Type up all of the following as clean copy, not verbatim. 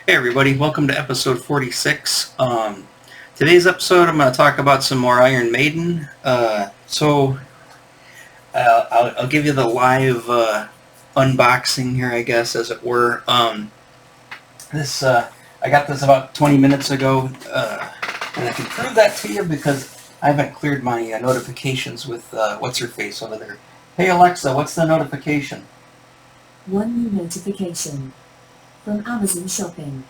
Hey everybody, welcome to episode 46. Today's episode I'm going to talk about some more Iron Maiden. I'll give you the live unboxing here, I guess, as it were. I got this about 20 minutes ago, and I can prove that to you because I haven't cleared my notifications with what's-her-face over there. Hey Alexa, what's the notification? One new notification from Amazon Shopping.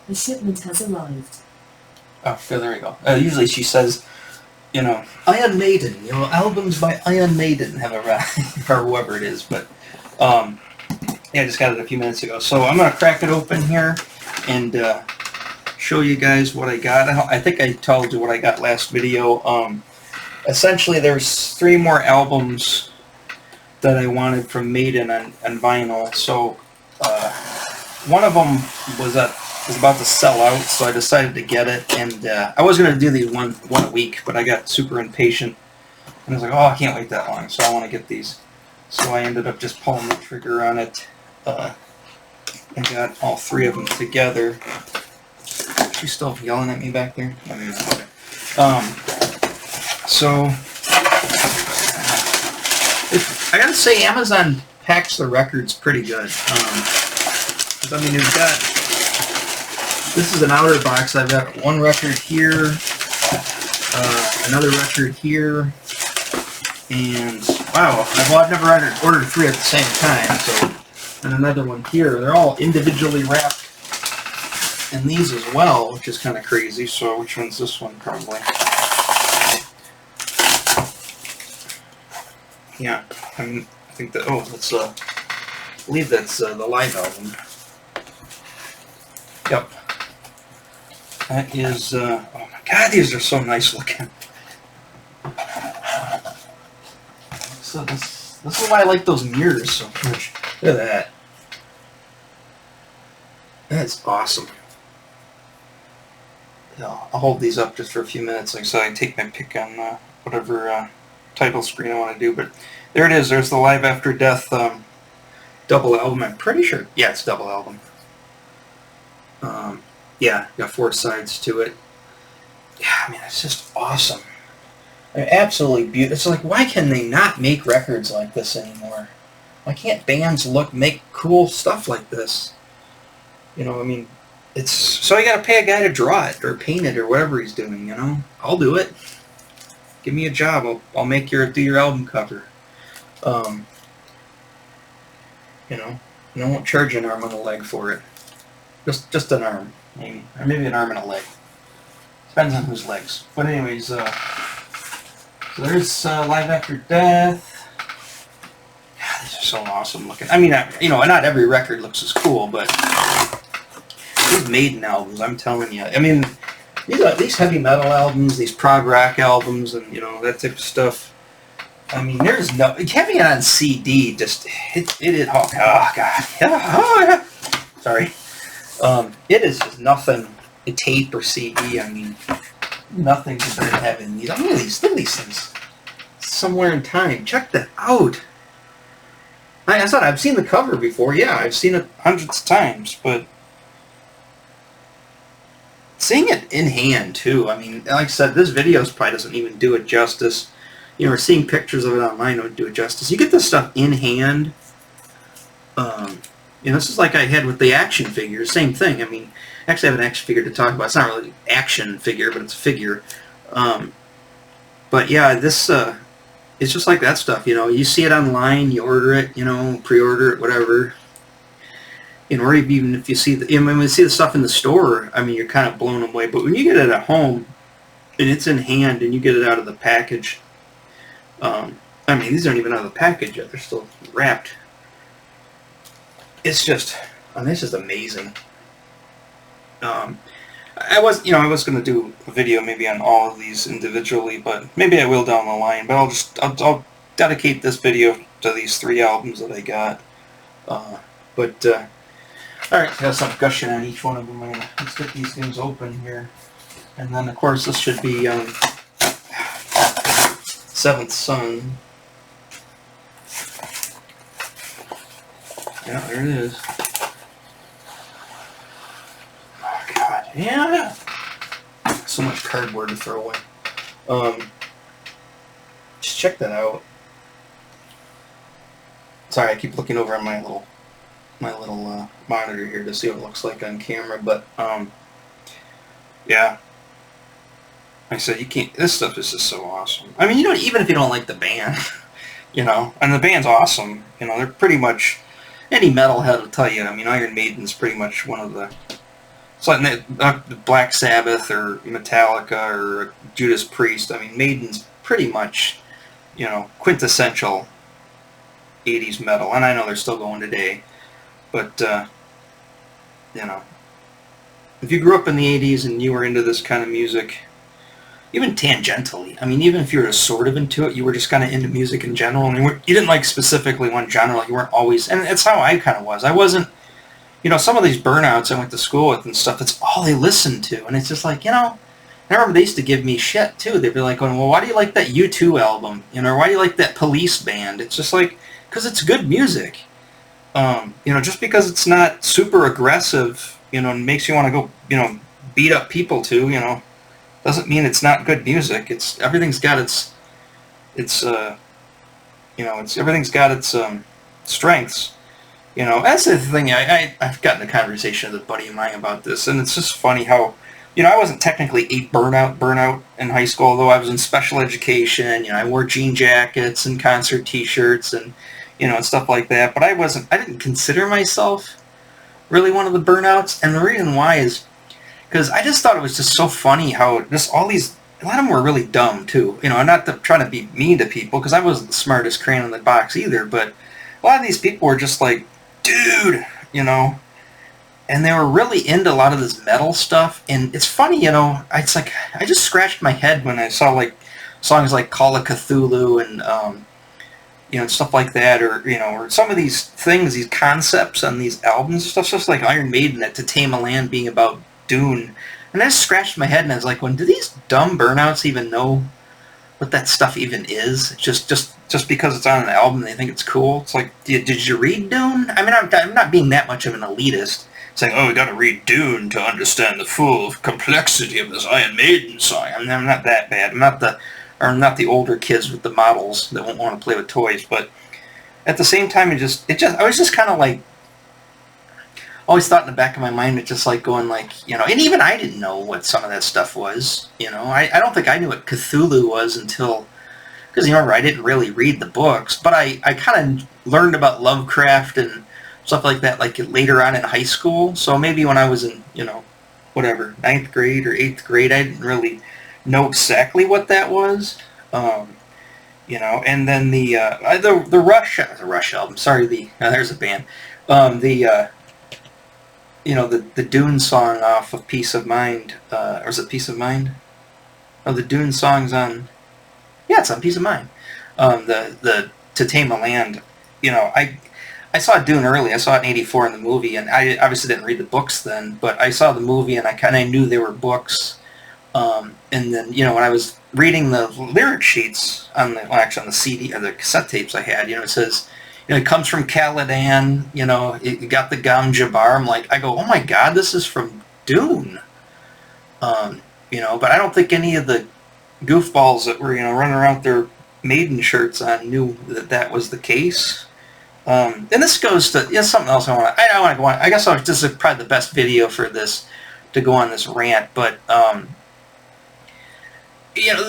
The shipment has arrived. Oh, there we go. Usually she says, Iron Maiden, albums by Iron Maiden have arrived, or whoever it is, but, yeah, I just got it a few minutes ago. So I'm going to crack it open here and show you guys what I got. I think I told you what I got last video. Essentially, there's 3 more albums that I wanted from Maiden on vinyl. So one of them was about to sell out, so I decided to get it. And I was going to do these one a week, but I got super impatient. And I was like, oh, I can't wait that long, so I want to get these. So I ended up just pulling the trigger on it. I got all 3 of them together. She's still yelling at me back there? Okay. So I gotta say, Amazon packs the records pretty good. I mean, you've got, this is an outer box. I've got one record here, another record here, and wow, I've never ordered 3 at the same time. So, and another one here. They're all individually wrapped, and these as well, which is kind of crazy. So, which one's this one? Probably. Yeah, I think that. Oh, that's I believe that's the live album. Yep. That is. Oh my God, these are so nice looking. So this is why I like those mirrors so much. Look at that. That's awesome. Yeah, I'll hold these up just for a few minutes, so I can take my pick on whatever title screen I want to do. But there it is. There's the Live After Death double album. I'm pretty sure. Yeah, it's double album. Yeah, got 4 sides to it. Yeah, I mean, it's just awesome. I mean, absolutely beautiful. It's like, why can they not make records like this anymore? Why can't bands make cool stuff like this? I mean, it's so you got to pay a guy to draw it or paint it or whatever he's doing. I'll do it. Give me a job. I'll make do your album cover. I won't charge an arm and a leg for it. Just an arm, maybe, or maybe an arm and a leg. Depends on whose legs. But anyways, so there's Live After Death. God, these are so awesome looking. I mean, not every record looks as cool, but these Maiden albums, I'm telling you. I mean, these heavy metal albums, these prog rock albums, and that type of stuff. I mean, there's no having it on CD. Just it. Oh God. Sorry. It is just nothing. A tape or CD. I mean, nothing compared to having these. I mean, look at these things. Somewhere in time. Check that out. I said I've seen the cover before. Yeah, I've seen it hundreds of times, but seeing it in hand too. I mean, like I said, this video probably doesn't even do it justice. Or seeing pictures of it online would do it justice. You get this stuff in hand. This is like I had with the action figures. Same thing. I mean, actually, I have an action figure to talk about. It's not really an action figure, but it's a figure. But yeah, this it's just like that stuff. You see it online, you order it, pre-order it, whatever. Or even if you see when you see the stuff in the store, I mean, you're kind of blown away. But when you get it at home, and it's in hand, and you get it out of the package. I mean, these aren't even out of the package yet. They're still wrapped. It's just, it's just amazing. I was going to do a video maybe on all of these individually, but maybe I will down the line. But I'll dedicate this video to these 3 albums that I got. All right, got some gushing on each one of them. Let's get these things open here, and then of course this should be Seventh Son. Yeah, there it is. Yeah. So much cardboard to throw away. Just check that out. Sorry, I keep looking over on my little monitor here to see what it looks like on camera, but yeah. Like I said, you can't. This stuff is just so awesome. I mean, even if you don't like the band, and the band's awesome. They're pretty much any metalhead will tell you. I mean, Iron Maiden's pretty much one of the. It's like Black Sabbath or Metallica or Judas Priest. I mean, Maiden's pretty much, quintessential 80s metal. And I know they're still going today. But, if you grew up in the 80s and you were into this kind of music, even tangentially, I mean, even if you were sort of into it, you were just kind of into music in general. And you didn't like specifically one genre. You weren't always, and that's how I kind of was. I wasn't, some of these burnouts I went to school with and stuff, that's all they listened to. And it's just like, I remember they used to give me shit, too. They'd be like, well, why do you like that U2 album? Or why do you like that Police band? It's just like, because it's good music. Just because it's not super aggressive, and makes you want to go, beat up people, too, doesn't mean it's not good music. Everything's got its everything's got its strengths. That's the thing. I've gotten a conversation with a buddy of mine about this, and it's just funny how, I wasn't technically a burnout in high school, although I was in special education. I wore jean jackets and concert T-shirts and, and stuff like that. But I didn't consider myself really one of the burnouts, and the reason why is because I just thought it was just so funny how just a lot of them were really dumb too. I'm not trying to be mean to people because I wasn't the smartest crayon in the box either, but a lot of these people were just like, dude, and they were really into a lot of this metal stuff. And it's funny, it's like I just scratched my head when I saw like songs like Call of Cthulhu and stuff like that, or some of these things, these concepts on these albums, stuff just like Iron Maiden, that To Tame a Land being about Dune. And I just scratched my head and I was like, do these dumb burnouts even know what that stuff even is? Just because it's on an album they think it's cool. It's like, did you read Dune? I mean, I'm not being that much of an elitist, saying, we gotta read Dune to understand the full complexity of this Iron Maiden song. I'm not that bad. I'm not the older kids with the models that won't want to play with toys, but at the same time, I was just kind of like, always thought in the back of my mind, it's just like going like, and even I didn't know what some of that stuff was, I don't think I knew what Cthulhu was until, because remember, I didn't really read the books, but I kind of learned about Lovecraft and stuff like that like later on in high school. So maybe when I was in, whatever, 9th grade or 8th grade, I didn't really know exactly what that was. And then the Rush album, sorry, there's a band. The Dune song off of Peace of Mind, or is it Peace of Mind? Oh, the Dune song's on, it's on Peace of Mind. The To Tame a Land, I saw Dune early. I saw it in '84 in the movie, and I obviously didn't read the books then, but I saw the movie and I kind of knew they were books. And then, when I was reading the lyric sheets on the CD or the cassette tapes I had, it says, it comes from Caladan, it got the Gam Jabbar. I go, oh my God, this is from Dune. But I don't think any of the goofballs that were, running around with their Maiden shirts on knew that was the case. And this goes to, something else I want to go on. I guess this is probably the best video for this, to go on this rant, but,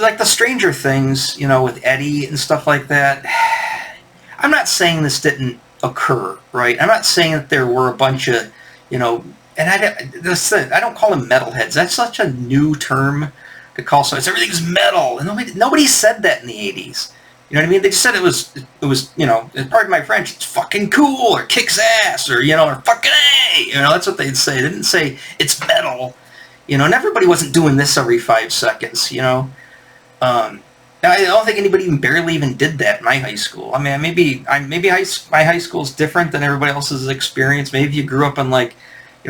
like the Stranger Things, with Eddie and stuff like that. I'm not saying this didn't occur, right? I'm not saying that there were a bunch of, and I don't call them metalheads. That's such a new term to call something. Everything's metal, and nobody said that in the 80s. You know what I mean? They just said it was, pardon my French, it's fucking cool, or kicks ass, or, or fucking A. That's what they'd say. They didn't say it's metal, and everybody wasn't doing this every 5 seconds, I don't think anybody barely even did that in my high school. I mean, maybe my high school is different than everybody else's experience. Maybe you grew up in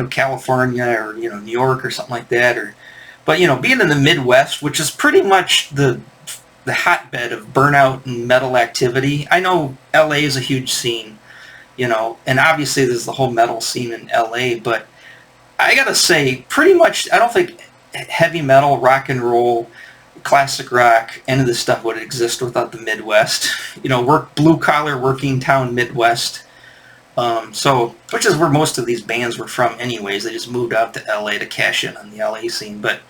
California or New York or something like that, but being in the Midwest, which is pretty much the hotbed of burnout and metal activity. I know LA is a huge scene, and obviously there's the whole metal scene in LA, but I gotta say, pretty much, I don't think heavy metal, rock and roll, classic rock, any of this stuff would exist without the Midwest. You know, blue collar, working town Midwest. So, which is where most of these bands were from, anyways. They just moved out to LA to cash in on the LA scene. But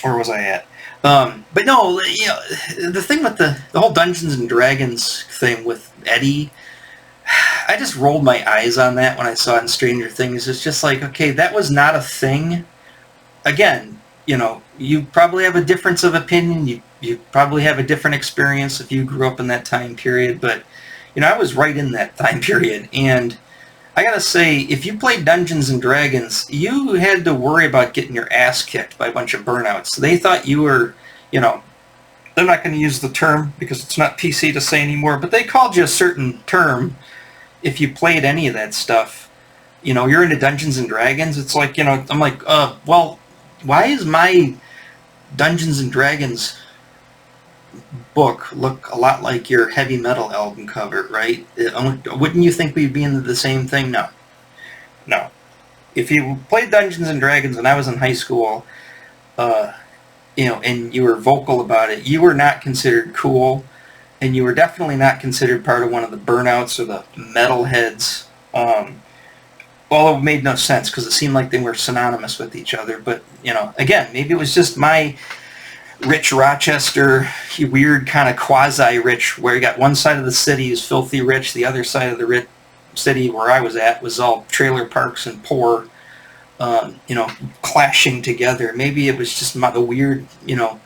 where was I at? But no, you know, the thing with the whole Dungeons and Dragons thing with Eddie, I just rolled my eyes on that when I saw it in Stranger Things. It's just like, okay, that was not a thing. Again, you know, you probably have a difference of opinion. You probably have a different experience if you grew up in that time period. But, you know, I was right in that time period. And I gotta say, if you played Dungeons and Dragons, you had to worry about getting your ass kicked by a bunch of burnouts. They thought you were, you know, they're not going to use the term because it's not PC to say anymore, but they called you a certain term if you played any of that stuff. You know, you're into Dungeons and Dragons, it's like, you know, I'm like, well, why is my Dungeons and Dragons book look a lot like your heavy metal album cover, right? Wouldn't you think we'd be into the same thing? No. No. If you played Dungeons and Dragons when I was in high school, you know, and you were vocal about it, you were not considered cool, and you were definitely not considered part of one of the burnouts or the metalheads. Although it made no sense because it seemed like they were synonymous with each other. But, you know, again, maybe it was just my rich Rochester, weird kind of quasi-rich, where you got one side of the city is filthy rich, the other side of the city where I was at was all trailer parks and poor, you know, clashing together. Maybe it was just the weird, you know,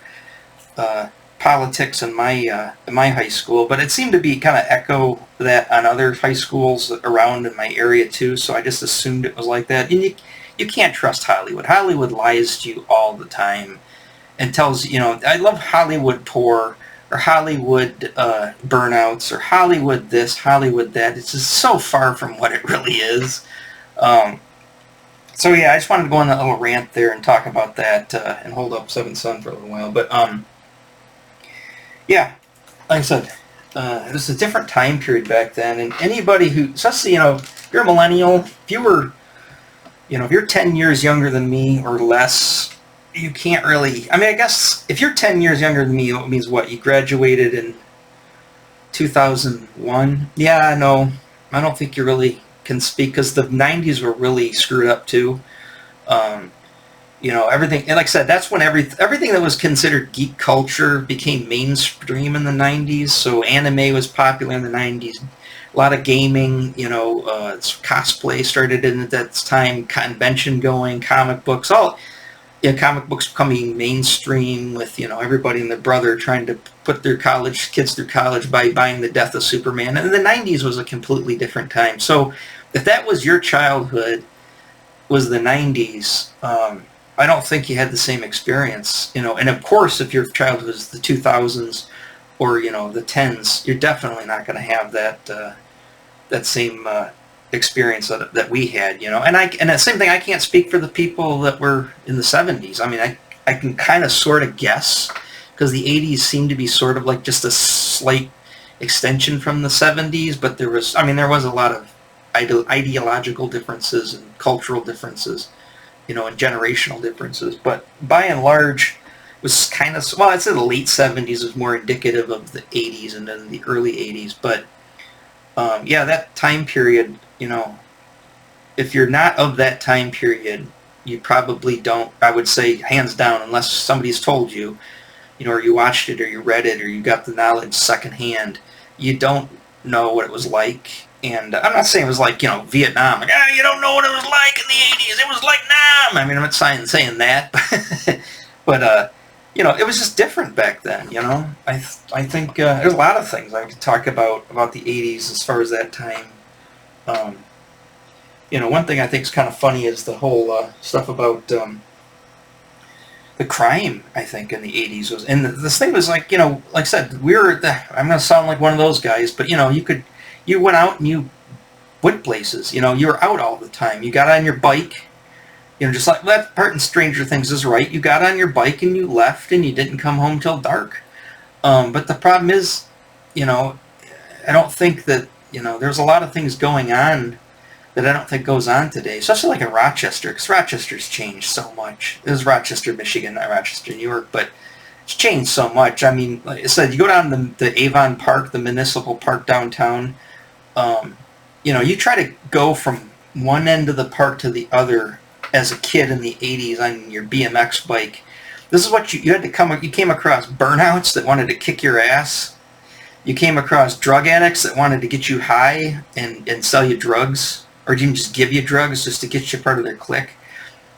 politics in my high school, but it seemed to be kind of echo that on other high schools around in my area too, so I just assumed it was like that. And you can't trust Hollywood. Hollywood lies to you all the time and tells, you know, I love Hollywood poor, or Hollywood burnouts, or Hollywood this, Hollywood that. It's just so far from what it really is. So yeah, I just wanted to go on that little rant there and talk about that and hold up Seventh Son for a little while. But yeah, like I said, it was a different time period back then, and anybody who, especially, you know, if you're a millennial, if you were, you know, if you're 10 years younger than me or less, you can't really, I mean, I guess if you're 10 years younger than me, it means what? You graduated in 2001? Yeah, no, I don't think you really can speak, because the 90s were really screwed up too. You know, everything, and like I said, that's when everything that was considered geek culture became mainstream in the 90s. So anime was popular in the 90s. A lot of gaming, you know, cosplay started in at that time, convention going, comic books, all, yeah, comic books becoming mainstream with, you know, everybody and their brother trying to put their college kids through college by buying the death of Superman. And the 90s was a completely different time. So if that was your childhood, was the 90s, I don't think you had the same experience, you know. And of course, if your childhood was the 2000s or, you know, the 10s, you're definitely not going to have that same experience that we had, you know. And the same thing, I can't speak for the people that were in the 70s. I mean, I can kind of sort of guess, because the 80s seemed to be sort of like just a slight extension from the 70s, but there was a lot of ideological differences and cultural differences, you know, and generational differences. But by and large, it was kind of, well, I'd say the late 70s was more indicative of the 80s and then the early 80s. But yeah, that time period, you know, if you're not of that time period, you probably don't, I would say, hands down, unless somebody's told you, you know, or you watched it or you read it or you got the knowledge secondhand, you don't know what it was like. And I'm not saying it was like, you know, Vietnam. Like, you don't know what it was like in the 80s. It was like Nam. I mean, I'm not saying that. But you know, it was just different back then, you know. I think there's a lot of things I could talk about the 80s as far as that time. You know, one thing I think is kind of funny is the whole stuff about the crime, I think, in the 80s was, and this thing was like, you know, like I said, I'm going to sound like one of those guys, but, you know, you went out and you went places, you know, you were out all the time. You got on your bike, you know, just like that part in Stranger Things is right. You got on your bike and you left and you didn't come home till dark. But the problem is, you know, I don't think that, you know, there's a lot of things going on that I don't think goes on today, especially like in Rochester, because Rochester's changed so much. It was Rochester, Michigan, not Rochester, New York, but it's changed so much. I mean, like I said, you go down the Avon Park, the municipal park downtown, you try to go from one end of the park to the other as a kid in the 80s on your BMX bike. This is what you had to you came across burnouts that wanted to kick your ass. You came across drug addicts that wanted to get you high and sell you drugs, or even just give you drugs just to get you part of their clique.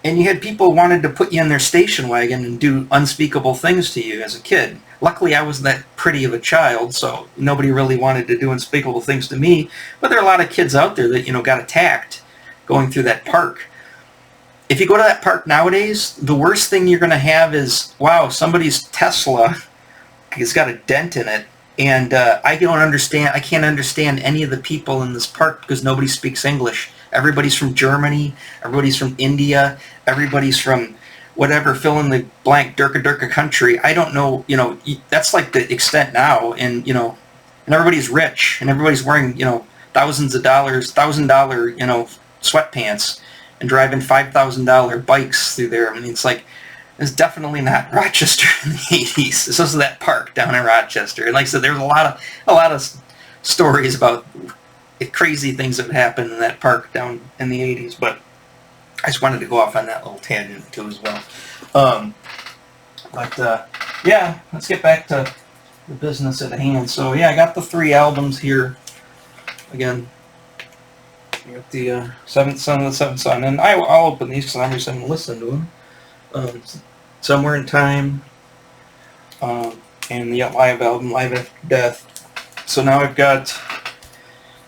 And you had people who wanted to put you in their station wagon and do unspeakable things to you as a kid. Luckily, I wasn't that pretty of a child, so nobody really wanted to do unspeakable things to me. But there are a lot of kids out there that, got attacked going through that park. If you go to that park nowadays, the worst thing you're going to have is, wow, somebody's Tesla has got a dent in it. And I can't understand any of the people in this park because nobody speaks English. Everybody's from Germany, everybody's from India, everybody's from whatever, fill in the blank, Durka country. I don't know, that's like the extent now. And, and everybody's rich and everybody's wearing, thousands of dollars, $1,000, sweatpants and driving $5,000 bikes through there. I mean, it's definitely not Rochester in the 80s. It's also that park down in Rochester. And like I said, there's a lot of stories about crazy things that happened in that park down in the 80s. But I just wanted to go off on that little tangent too as well. Yeah, let's get back to the business at hand. So yeah, I got the 3 albums here. Again, I got the Seventh Son of the Seventh Son, and I'll open these because I'm just going to listen to them. Somewhere in Time, and the live album, Live After Death. So now I've got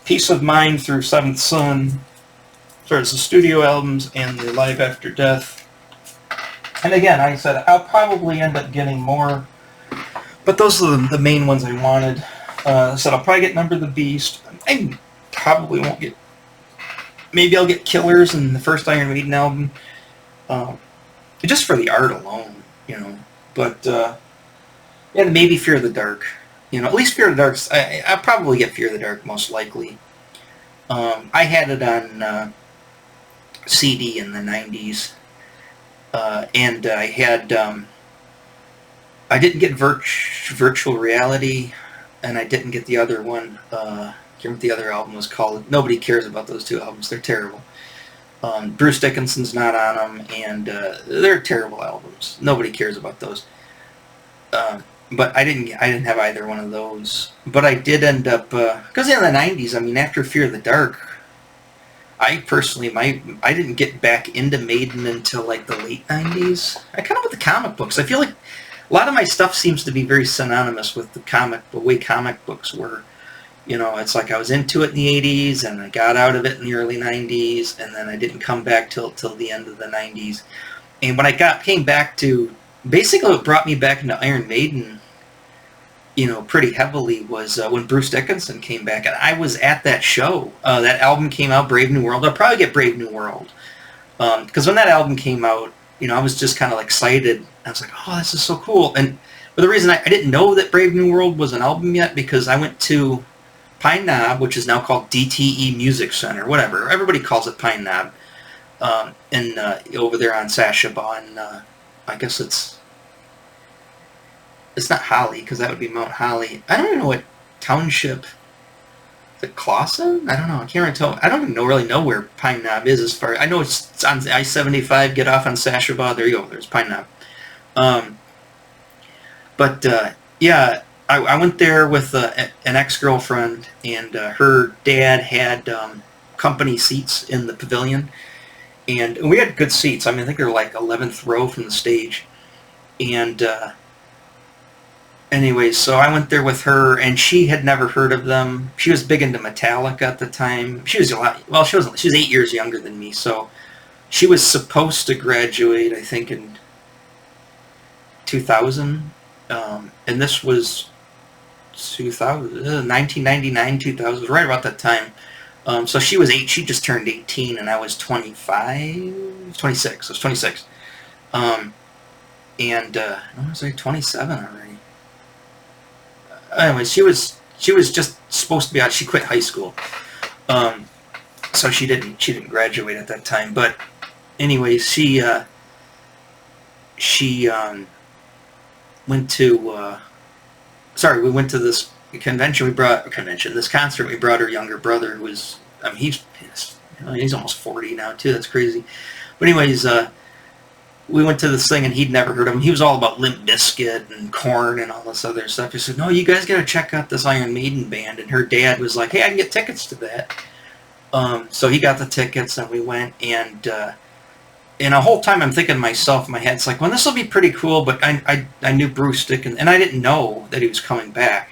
Peace of Mind through Seventh Son, so it's the studio albums and the Live After Death. And again, like I said, I'll probably end up getting more, but those are the main ones I wanted. I said I'll probably get Number of the Beast. I probably won't get, maybe I'll get Killers and the first Iron Maiden album. Just for the art alone, But, yeah, maybe Fear of the Dark. At least Fear of the Dark's, I'll probably get Fear of the Dark, most likely. I had it on CD in the 90s. And I had, I didn't get Virtual Reality, and I didn't get the other one. I can't remember what the other album was called. Nobody cares about those 2 albums. They're terrible. Bruce Dickinson's not on them, and they're terrible albums. Nobody cares about those. But I didn't have either one of those. But I did end up, because in the 90s, I mean, after Fear of the Dark, I personally, I didn't get back into Maiden until like the late 90s. I kind of with the comic books. I feel like a lot of my stuff seems to be very synonymous with the way comic books were. It's like I was into it in the 80s, and I got out of it in the early 90s, and then I didn't come back till the end of the 90s. And when I came back to, basically what brought me back into Iron Maiden, pretty heavily was when Bruce Dickinson came back, and I was at that show. That album came out, Brave New World. I'll probably get Brave New World. Because when that album came out, I was just kind of excited. I was like, oh, this is so cool. But the reason I didn't know that Brave New World was an album yet, because I went to Pine Knob, which is now called DTE Music Center, whatever. Everybody calls it Pine Knob. And over there on Sashaba, and I guess it's not Holly, because that would be Mount Holly. I don't even know what township. Is it Clawson? I don't know. I can't really tell. I don't even really know where Pine Knob is as far. I know it's on I-75. Get off on Sashaba. There you go. There's Pine Knob. Yeah. I went there with an ex-girlfriend, and her dad had company seats in the pavilion, and we had good seats. I mean, I think they were like 11th row from the stage. And anyways, so I went there with her, and she had never heard of them. She was big into Metallica at the time. She was she was 8 years younger than me, so she was supposed to graduate, I think, in 2000, and this was 1999, 2000, right about that time. So she was 8, she just turned 18, and I was 26. I was 26. I was like 27 already. Anyway, she was just supposed to be out. She quit high school. So she didn't graduate at that time. But anyways, she went to we went to this this concert. We brought her younger brother, who was, I mean, he's almost 40 now too. That's crazy. But anyways, we went to this thing, and he'd never heard of him. He was all about Limp Bizkit and Korn and all this other stuff. He said, "No, you guys got to check out this Iron Maiden band." And her dad was like, "Hey, I can get tickets to that." So he got the tickets, and we went, and the whole time I'm thinking to myself in my head, it's like, well, this will be pretty cool, but I knew Bruce Dickinson, and I didn't know that he was coming back.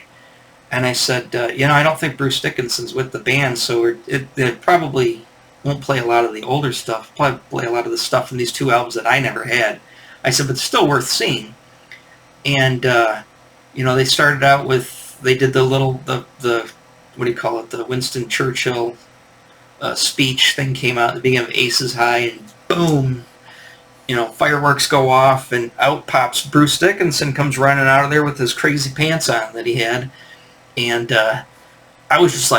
And I said, I don't think Bruce Dickinson's with the band, so it probably won't play a lot of the older stuff, probably play a lot of the stuff from these 2 albums that I never had. I said, but it's still worth seeing. And, they started out with, they did the what do you call it, the Winston Churchill speech thing came out at the beginning of Aces High, and boom, fireworks go off, and out pops Bruce Dickinson, comes running out of there with his crazy pants on that he had. And I just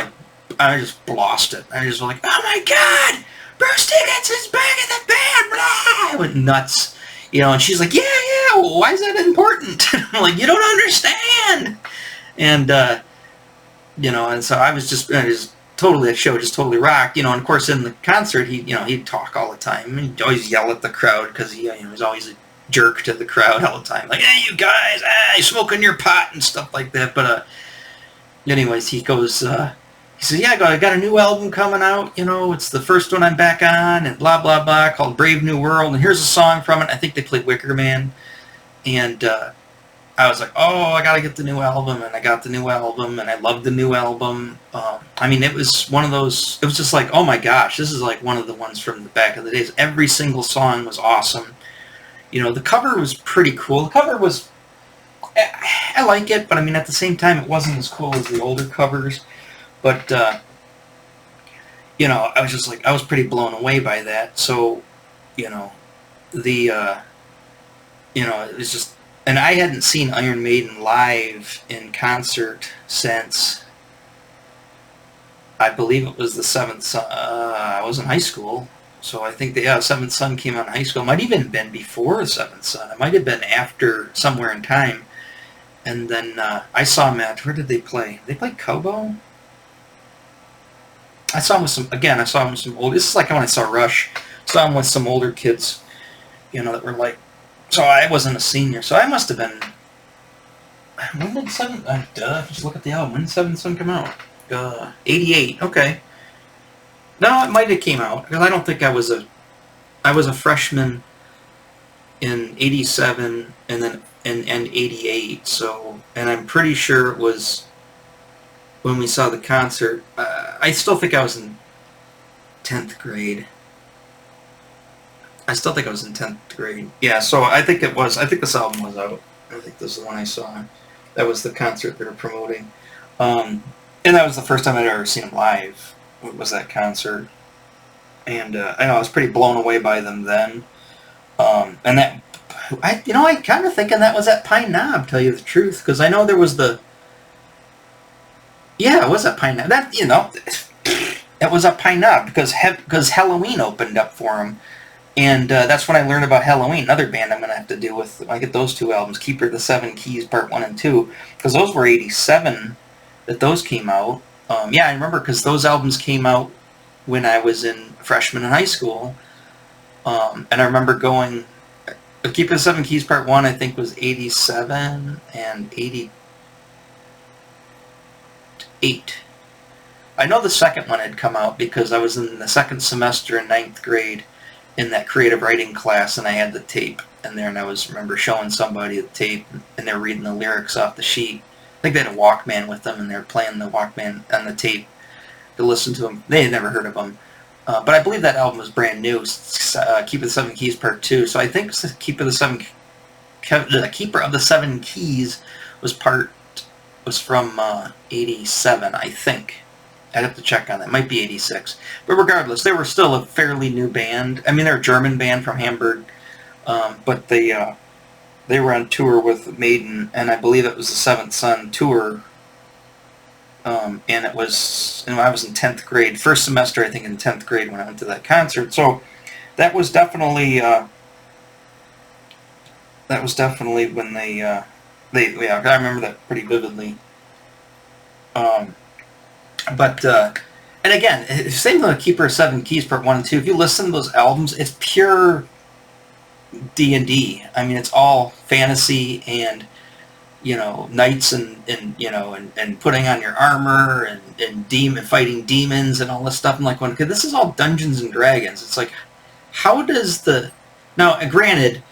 lost it. I just was like, oh my God, Bruce Dickinson's back in the band, blah! I went nuts. And she's like, yeah, why is that important? I'm like, you don't understand. And, and so I was just totally, that show just totally rocked, and of course in the concert, he'd talk all the time, and he'd always yell at the crowd, because he was always a jerk to the crowd all the time, like, hey, you guys, you smoking your pot and stuff like that. But anyways, he goes, he says, yeah, I got a new album coming out, it's the first one I'm back on, and blah, blah, blah, called Brave New World, and here's a song from it. I think they played Wicker Man, and I was like, oh, I gotta get the new album, and I got the new album, and I loved the new album. It was one of those, it was just like, oh my gosh, this is like one of the ones from the back of the days. Every single song was awesome. The cover was pretty cool. The cover was, I like it, but at the same time, it wasn't as cool as the older covers. But, I was just like, I was pretty blown away by that. So, it was just, and I hadn't seen Iron Maiden live in concert since, I believe it was the Seventh Son. I was in high school, so I think the Seventh Son came out in high school. It might even been before the Seventh Son. It might have been after, somewhere in time. And then I saw them where did they play? They played Kobo? I saw them with some old, this is like when I saw Rush. I saw them with some older kids, that were like, so I wasn't a senior, so I must have been, when did just look at the album, when did Seventh Son come out? 88, okay. No, it might have came out, because I don't think I was a freshman in 87, and then, and 88, so, and I'm pretty sure it was when we saw the concert. I still think I was in 10th grade. I still think I was in 10th grade. Yeah, so I think this album was out. I think this is the one I saw. That was the concert they were promoting. And that was the first time I'd ever seen them live, was that concert. And I was pretty blown away by them then. And that, I kind of thinking that was at Pine Knob, tell you the truth, because I know there was it was at Pine Knob. That, it was at Pine Knob, because Halloween opened up for them. And that's when I learned about Halloween, another band I'm going to have to do with, when I get those 2 albums, Keeper of the Seven Keys, Part 1 and 2, because those were 87 that those came out. I remember, because those albums came out when I was a freshman in high school. And I remember going, Keeper of the Seven Keys, Part 1, I think, was 87 and 88. I know the second one had come out because I was in the second semester in 9th grade, in that creative writing class, and I had the tape in there, and I remember showing somebody the tape, and they were reading the lyrics off the sheet. I think they had a Walkman with them, and they were playing the Walkman on the tape to listen to them. They had never heard of them. But I believe that album was brand new, Keeper of the Seven Keys Part 2. So I think Keeper of the Seven Keys was from 87, I think. I'd have to check on that. It might be 86. But regardless, they were still a fairly new band. They're a German band from Hamburg. But they were on tour with Maiden, and I believe it was the Seventh Son tour and it was, and I was in 10th grade, first semester, I think, in 10th grade when I went to that concert. So that was definitely when yeah, I remember that pretty vividly. But and again, same with Keeper of Seven Keys Part 1 and 2. If you listen to those albums, it's pure D&D. I mean, it's all fantasy and, knights and putting on your armor and fighting demons and all this stuff. I'm like, okay, this is all Dungeons and Dragons. It's like, how does now, granted,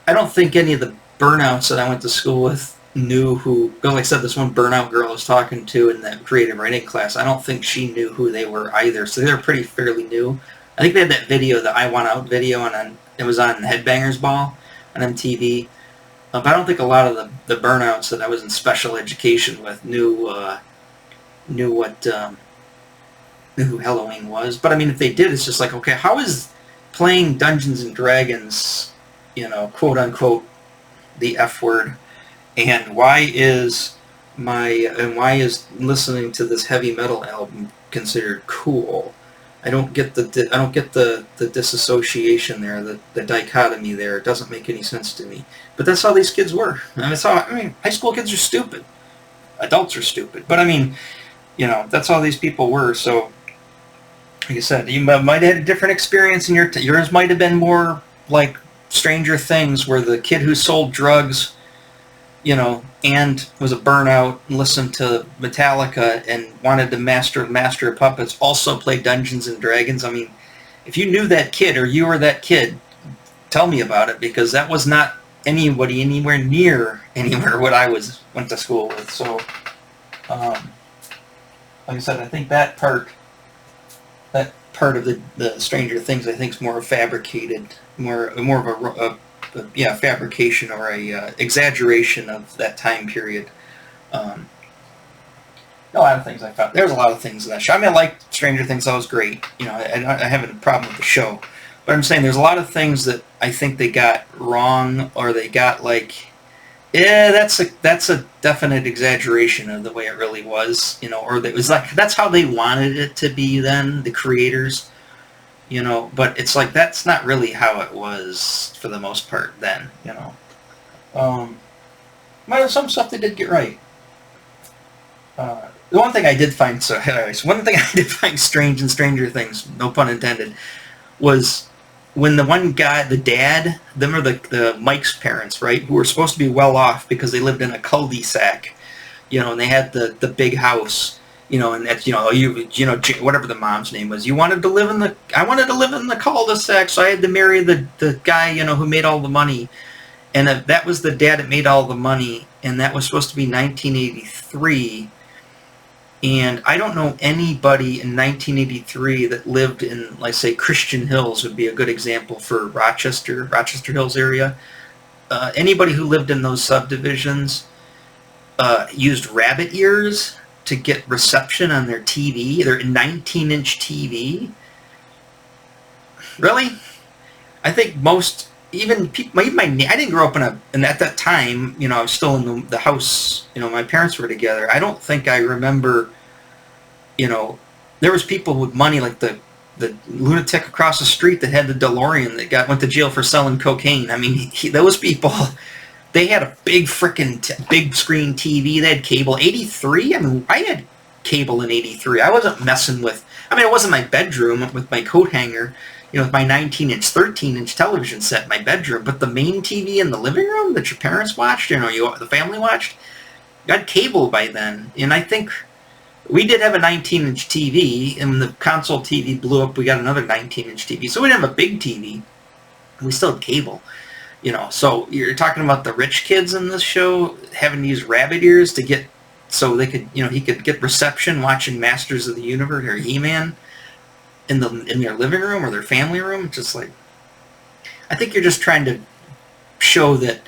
I don't think any of the burnouts that I went to school with knew who, because like I said, this one burnout girl I was talking to in that creative writing class, I don't think she knew who they were either, so they were pretty fairly new. I think they had that video, the I Want Out video, and it was on Headbangers Ball on MTV, but I don't think a lot of the burnouts that I was in special education with knew who Halloween was. But I mean, if they did, it's just like, okay, how is playing Dungeons and Dragons, quote unquote, the F word, and why is listening to this heavy metal album considered cool? I don't get the disassociation there, the dichotomy there. It doesn't make any sense to me. But that's how these kids were. High school kids are stupid. Adults are stupid. But I mean, that's how these people were. So, like I said, you might have had a different experience in yours might have been more like Stranger Things, where the kid who sold drugs, and was a burnout and listened to Metallica and wanted to master of puppets, also played Dungeons and Dragons. I mean, if you knew that kid or you were that kid, tell me about it, because that was not anybody anywhere near what I went to school with. So, like I said, I think that part of the Stranger Things, I think, is more fabricated, more of a fabrication or a exaggeration of that time period. A lot of things I found. There's a lot of things in that show. I mean, I liked Stranger Things. That was great. I haven't a problem with the show. But I'm saying there's a lot of things that I think they got wrong, or they got like, that's a definite exaggeration of the way it really was, or it was like, that's how they wanted it to be then, the creators. But it's like, that's not really how it was for the most part then, Well, some stuff they did get right. The one thing I did find, strange in Stranger Things, no pun intended, was when the one guy, the dad, them are the Mike's parents, right, who were supposed to be well off because they lived in a cul-de-sac, and they had the big house. And that's, whatever the mom's name was. I wanted to live in the cul-de-sac, so I had to marry the guy, who made all the money. And that was the dad that made all the money, and that was supposed to be 1983. And I don't know anybody in 1983 that lived in, like, say, Christian Hills would be a good example for Rochester Hills area. Anybody who lived in those subdivisions used rabbit ears to get reception on their TV, their 19-inch TV. Really? I think most, even people, I didn't grow up and at that time, I was still in the house, my parents were together. I don't think I remember, there was people with money, like the lunatic across the street that had the DeLorean that went to jail for selling cocaine. I mean, those people, they had a big frickin' big screen TV. They had cable. 83? I mean, I had cable in 83. I wasn't messing with, it wasn't my bedroom with my coat hanger, with my 19-inch, 13-inch television set in my bedroom, but the main TV in the living room that your parents watched, the family watched, got cable by then. And I think we did have a 19-inch TV, and when the console TV blew up, we got another 19-inch TV. So we didn't have a big TV. We still had cable. So you're talking about the rich kids in this show having to use rabbit ears to get, so they could, he could get reception watching Masters of the Universe or He-Man in their living room or their family room. Just like, I think you're just trying to show that,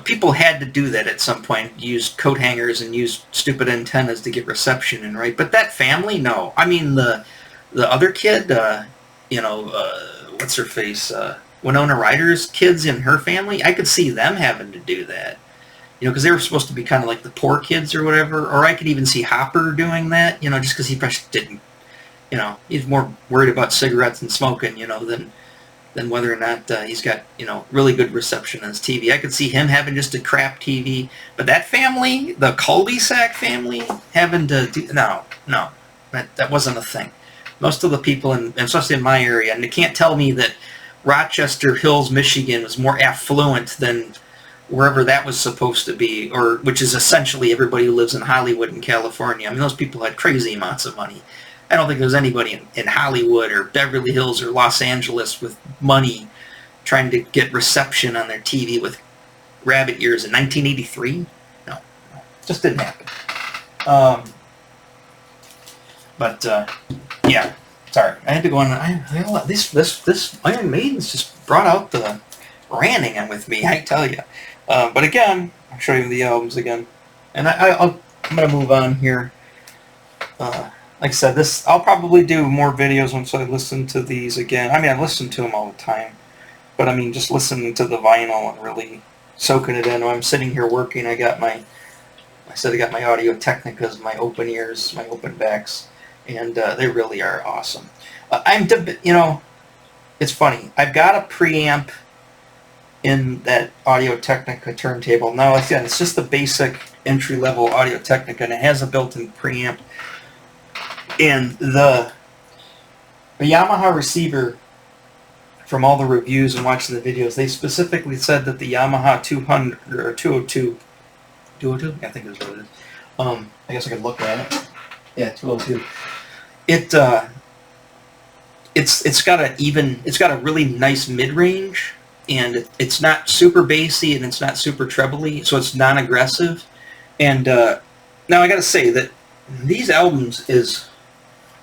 people had to do that at some point, use coat hangers and use stupid antennas to get reception in, right? But that family, no. I mean, the other kid, what's her face, Winona Ryder's kids in her family, I could see them having to do that. You know, because they were supposed to be kind of like the poor kids or whatever. Or I could even see Hopper doing that, you know, just because he probably didn't, you know, he's more worried about cigarettes and smoking, you know, than whether or not he's got, you know, really good reception on his TV. I could see him having just a crap TV, but that family, the cul-de-sac family, having to do, no, that wasn't a thing. Most of the people, especially in my area, and they can't tell me that Rochester Hills, Michigan was more affluent than wherever that was supposed to be, or which is essentially everybody who lives in Hollywood and California. I mean, those people had crazy amounts of money. I don't think there's anybody in Hollywood or Beverly Hills or Los Angeles with money trying to get reception on their TV with rabbit ears in 1983. No, just didn't happen. Yeah, sorry, I had to go on. This Iron Maiden's just brought out the ranting with me, I tell you. But again, I'll show you the albums again, and I'm gonna move on here. Like I said, I'll probably do more videos once I listen to these again. I mean, I listen to them all the time, but I mean, just listening to the vinyl and really soaking it in. When I'm sitting here working, I got my Audio Technicas, my open ears, my open backs, and they really are awesome. You know, it's funny. I've got a preamp in that Audio Technica turntable. Now, again, it's just the basic entry-level Audio Technica, and it has a built-in preamp. And the Yamaha receiver, from all the reviews and watching the videos, they specifically said that the Yamaha 200 or 202, 202, I think is what it is. I guess I could look at it. Yeah, 202. It's got a really nice mid-range, and it's not super bassy and it's not super trebly, so it's non-aggressive. And now I got to say that these albums, as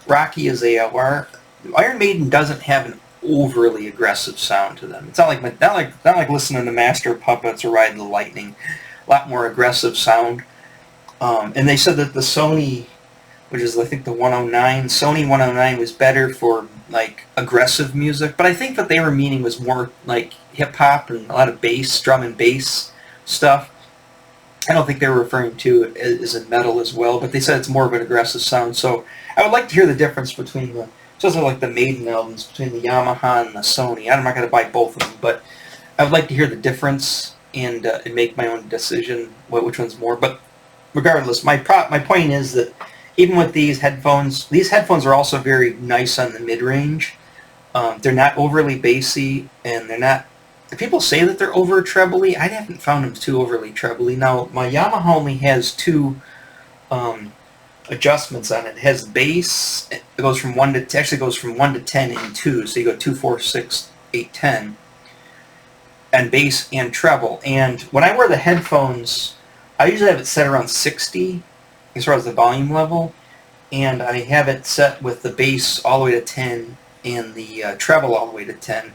rocky as they are, Iron Maiden doesn't have an overly aggressive sound to them. It's not like listening to Master of Puppets or Ride the Lightning. A lot more aggressive sound. And they said that the Sony, which is I think the Sony 109 was better for like aggressive music, but I think what they were meaning was more like hip hop and a lot of bass, drum and bass stuff. I don't think they were referring to it as in metal as well, but they said it's more of an aggressive sound. So I would like to hear the difference between especially like the Maiden albums, between the Yamaha and the Sony. I'm not going to buy both of them, but I would like to hear the difference and make my own decision which one's more. But regardless, my point is that even with these headphones are also very nice on the mid-range. They're not overly bassy, and they're not. People say that they're over trebly. I haven't found them too overly trebly. Now, my Yamaha only has two adjustments on it. It has bass. It goes from 1 to 10 in 2. So you go 2, 4, 6, 8, 10. And bass and treble. And when I wear the headphones, I usually have it set around 60 as far as the volume level. And I have it set with the bass all the way to 10 and the treble all the way to 10.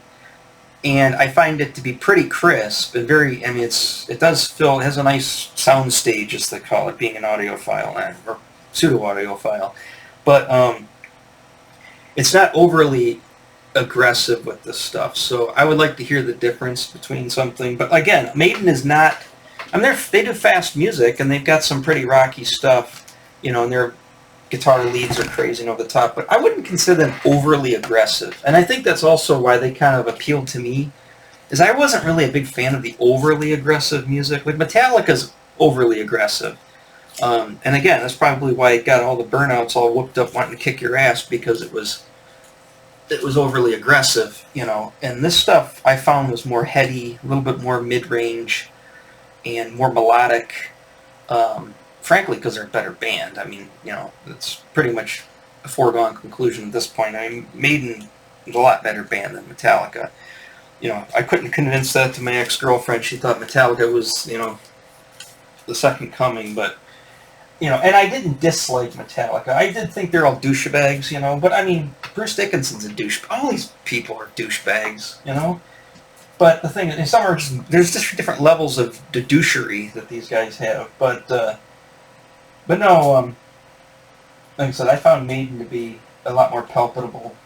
And I find it to be pretty crisp and very, I mean, it has a nice sound stage, as they call it, being an audiophile, or pseudo-audiophile. But it's not overly aggressive with this stuff. So I would like to hear the difference between something. But again, Maiden is not, I mean, they do fast music, and they've got some pretty rocky stuff, you know, and their guitar leads are crazy and over the top, but I wouldn't consider them overly aggressive. And I think that's also why they kind of appealed to me, is I wasn't really a big fan of the overly aggressive music. Like Metallica's overly aggressive. And again, that's probably why it got all the burnouts all whooped up wanting to kick your ass, because it was overly aggressive, you know. And this stuff I found was more heady, a little bit more mid-range, and more melodic. Frankly, because they're a better band. I mean, you know, it's pretty much a foregone conclusion at this point. I mean, Maiden is a lot better band than Metallica. You know, I couldn't convince that to my ex-girlfriend. She thought Metallica was, you know, the second coming, but, you know, and I didn't dislike Metallica. I did think they're all douchebags, you know, but I mean, Bruce Dickinson's a douchebag. All these people are douchebags, you know? But the thing is, there's just different levels of douchery that these guys have, but no, like I said, I found Maiden to be a lot more palpable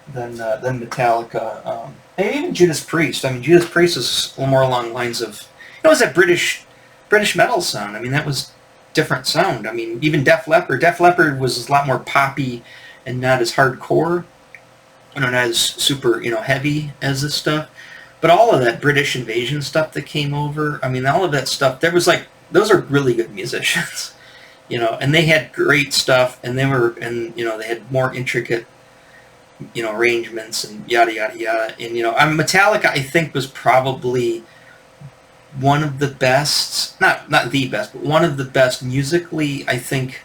than Metallica. And even Judas Priest. I mean, Judas Priest is a little more along the lines of, you know, it's that British British metal sound. I mean, that was different sound. I mean, even Def Leppard. Def Leppard was a lot more poppy and not as hardcore, not as super, heavy as this stuff. But all of that British invasion stuff that came over, I mean, all of that stuff, there was like, those are really good musicians, and they had great stuff, and they had more intricate, arrangements and yada, yada, yada. And, Metallica, I think, was probably one of the best, not the best, but one of the best musically, I think,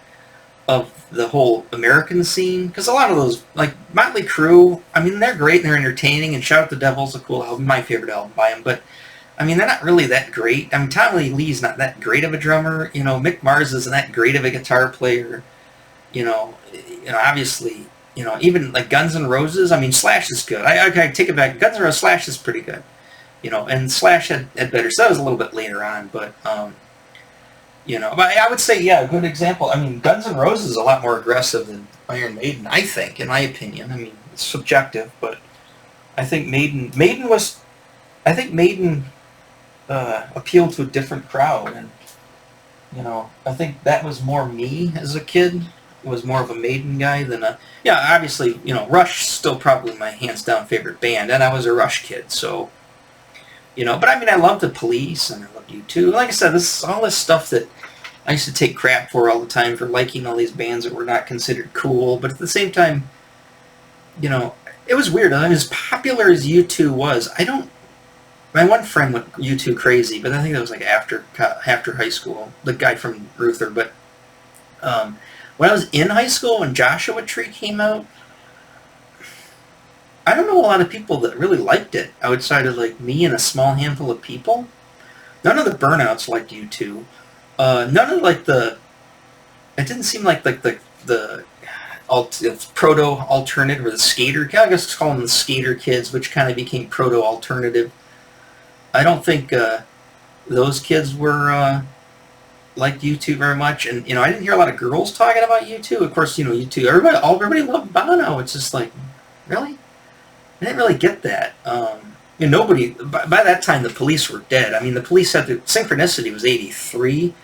of the whole American scene. Because a lot of those, like Motley Crue, I mean, they're great and they're entertaining, and Shout at the Devil's a cool album, my favorite album by them, but I mean, they're not really that great. I mean, Tommy Lee's not that great of a drummer. Mick Mars isn't that great of a guitar player. Obviously, even like Guns N' Roses. I mean, Slash is good. I take it back. Guns N' Roses, Slash is pretty good. And Slash had better. So that was a little bit later on, but but I would say, yeah, a good example. I mean, Guns N' Roses is a lot more aggressive than Iron Maiden, I think, in my opinion. I mean, it's subjective, but I think Maiden appealed to a different crowd, and I think that was more me as a kid. It was more of a Maiden guy than obviously, Rush still probably my hands down favorite band, and I was a Rush kid, so but I mean, I loved the Police, and I loved U2. Like I said, all this stuff that I used to take crap for all the time for liking all these bands that were not considered cool, but at the same time, it was weird. I mean, as popular as U2 was, my one friend went U2 crazy, but I think that was like after high school, the guy from Ruther. But when I was in high school, when Joshua Tree came out, I don't know a lot of people that really liked it outside of like me and a small handful of people. None of the Burnouts liked U2. None of like it didn't seem like the proto alternative or the skater. I guess let's call them the skater kids, which kind of became proto alternative. I don't think those kids were liked U2 very much, and I didn't hear a lot of girls talking about U2. Of course, U2. Everybody loved Bono. It's just like, really, I didn't really get that. Nobody by that time the Police were dead. I mean, the Police had Synchronicity was '83.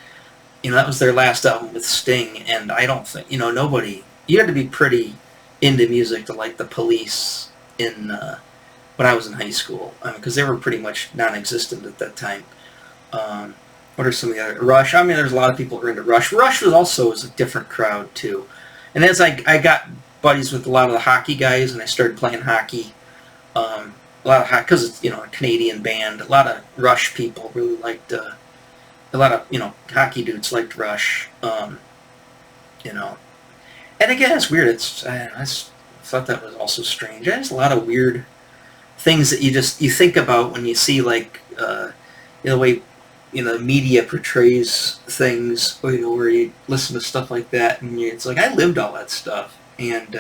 That was their last album with Sting, and I don't think nobody. You had to be pretty into music to like the Police in. When I was in high school, because they were pretty much non-existent at that time. What are some of the other... Rush, I mean, there's a lot of people who are into Rush. Rush was a different crowd, too. And as I got buddies with a lot of the hockey guys, and I started playing hockey, a lot of hockey, because it's, a Canadian band, a lot of Rush people really liked, a lot of, hockey dudes liked Rush, And again, it's weird. I just thought that was also strange. There's a lot of weird things that you think about when you see like the way media portrays things, where you listen to stuff like that, and it's like I lived all that stuff, and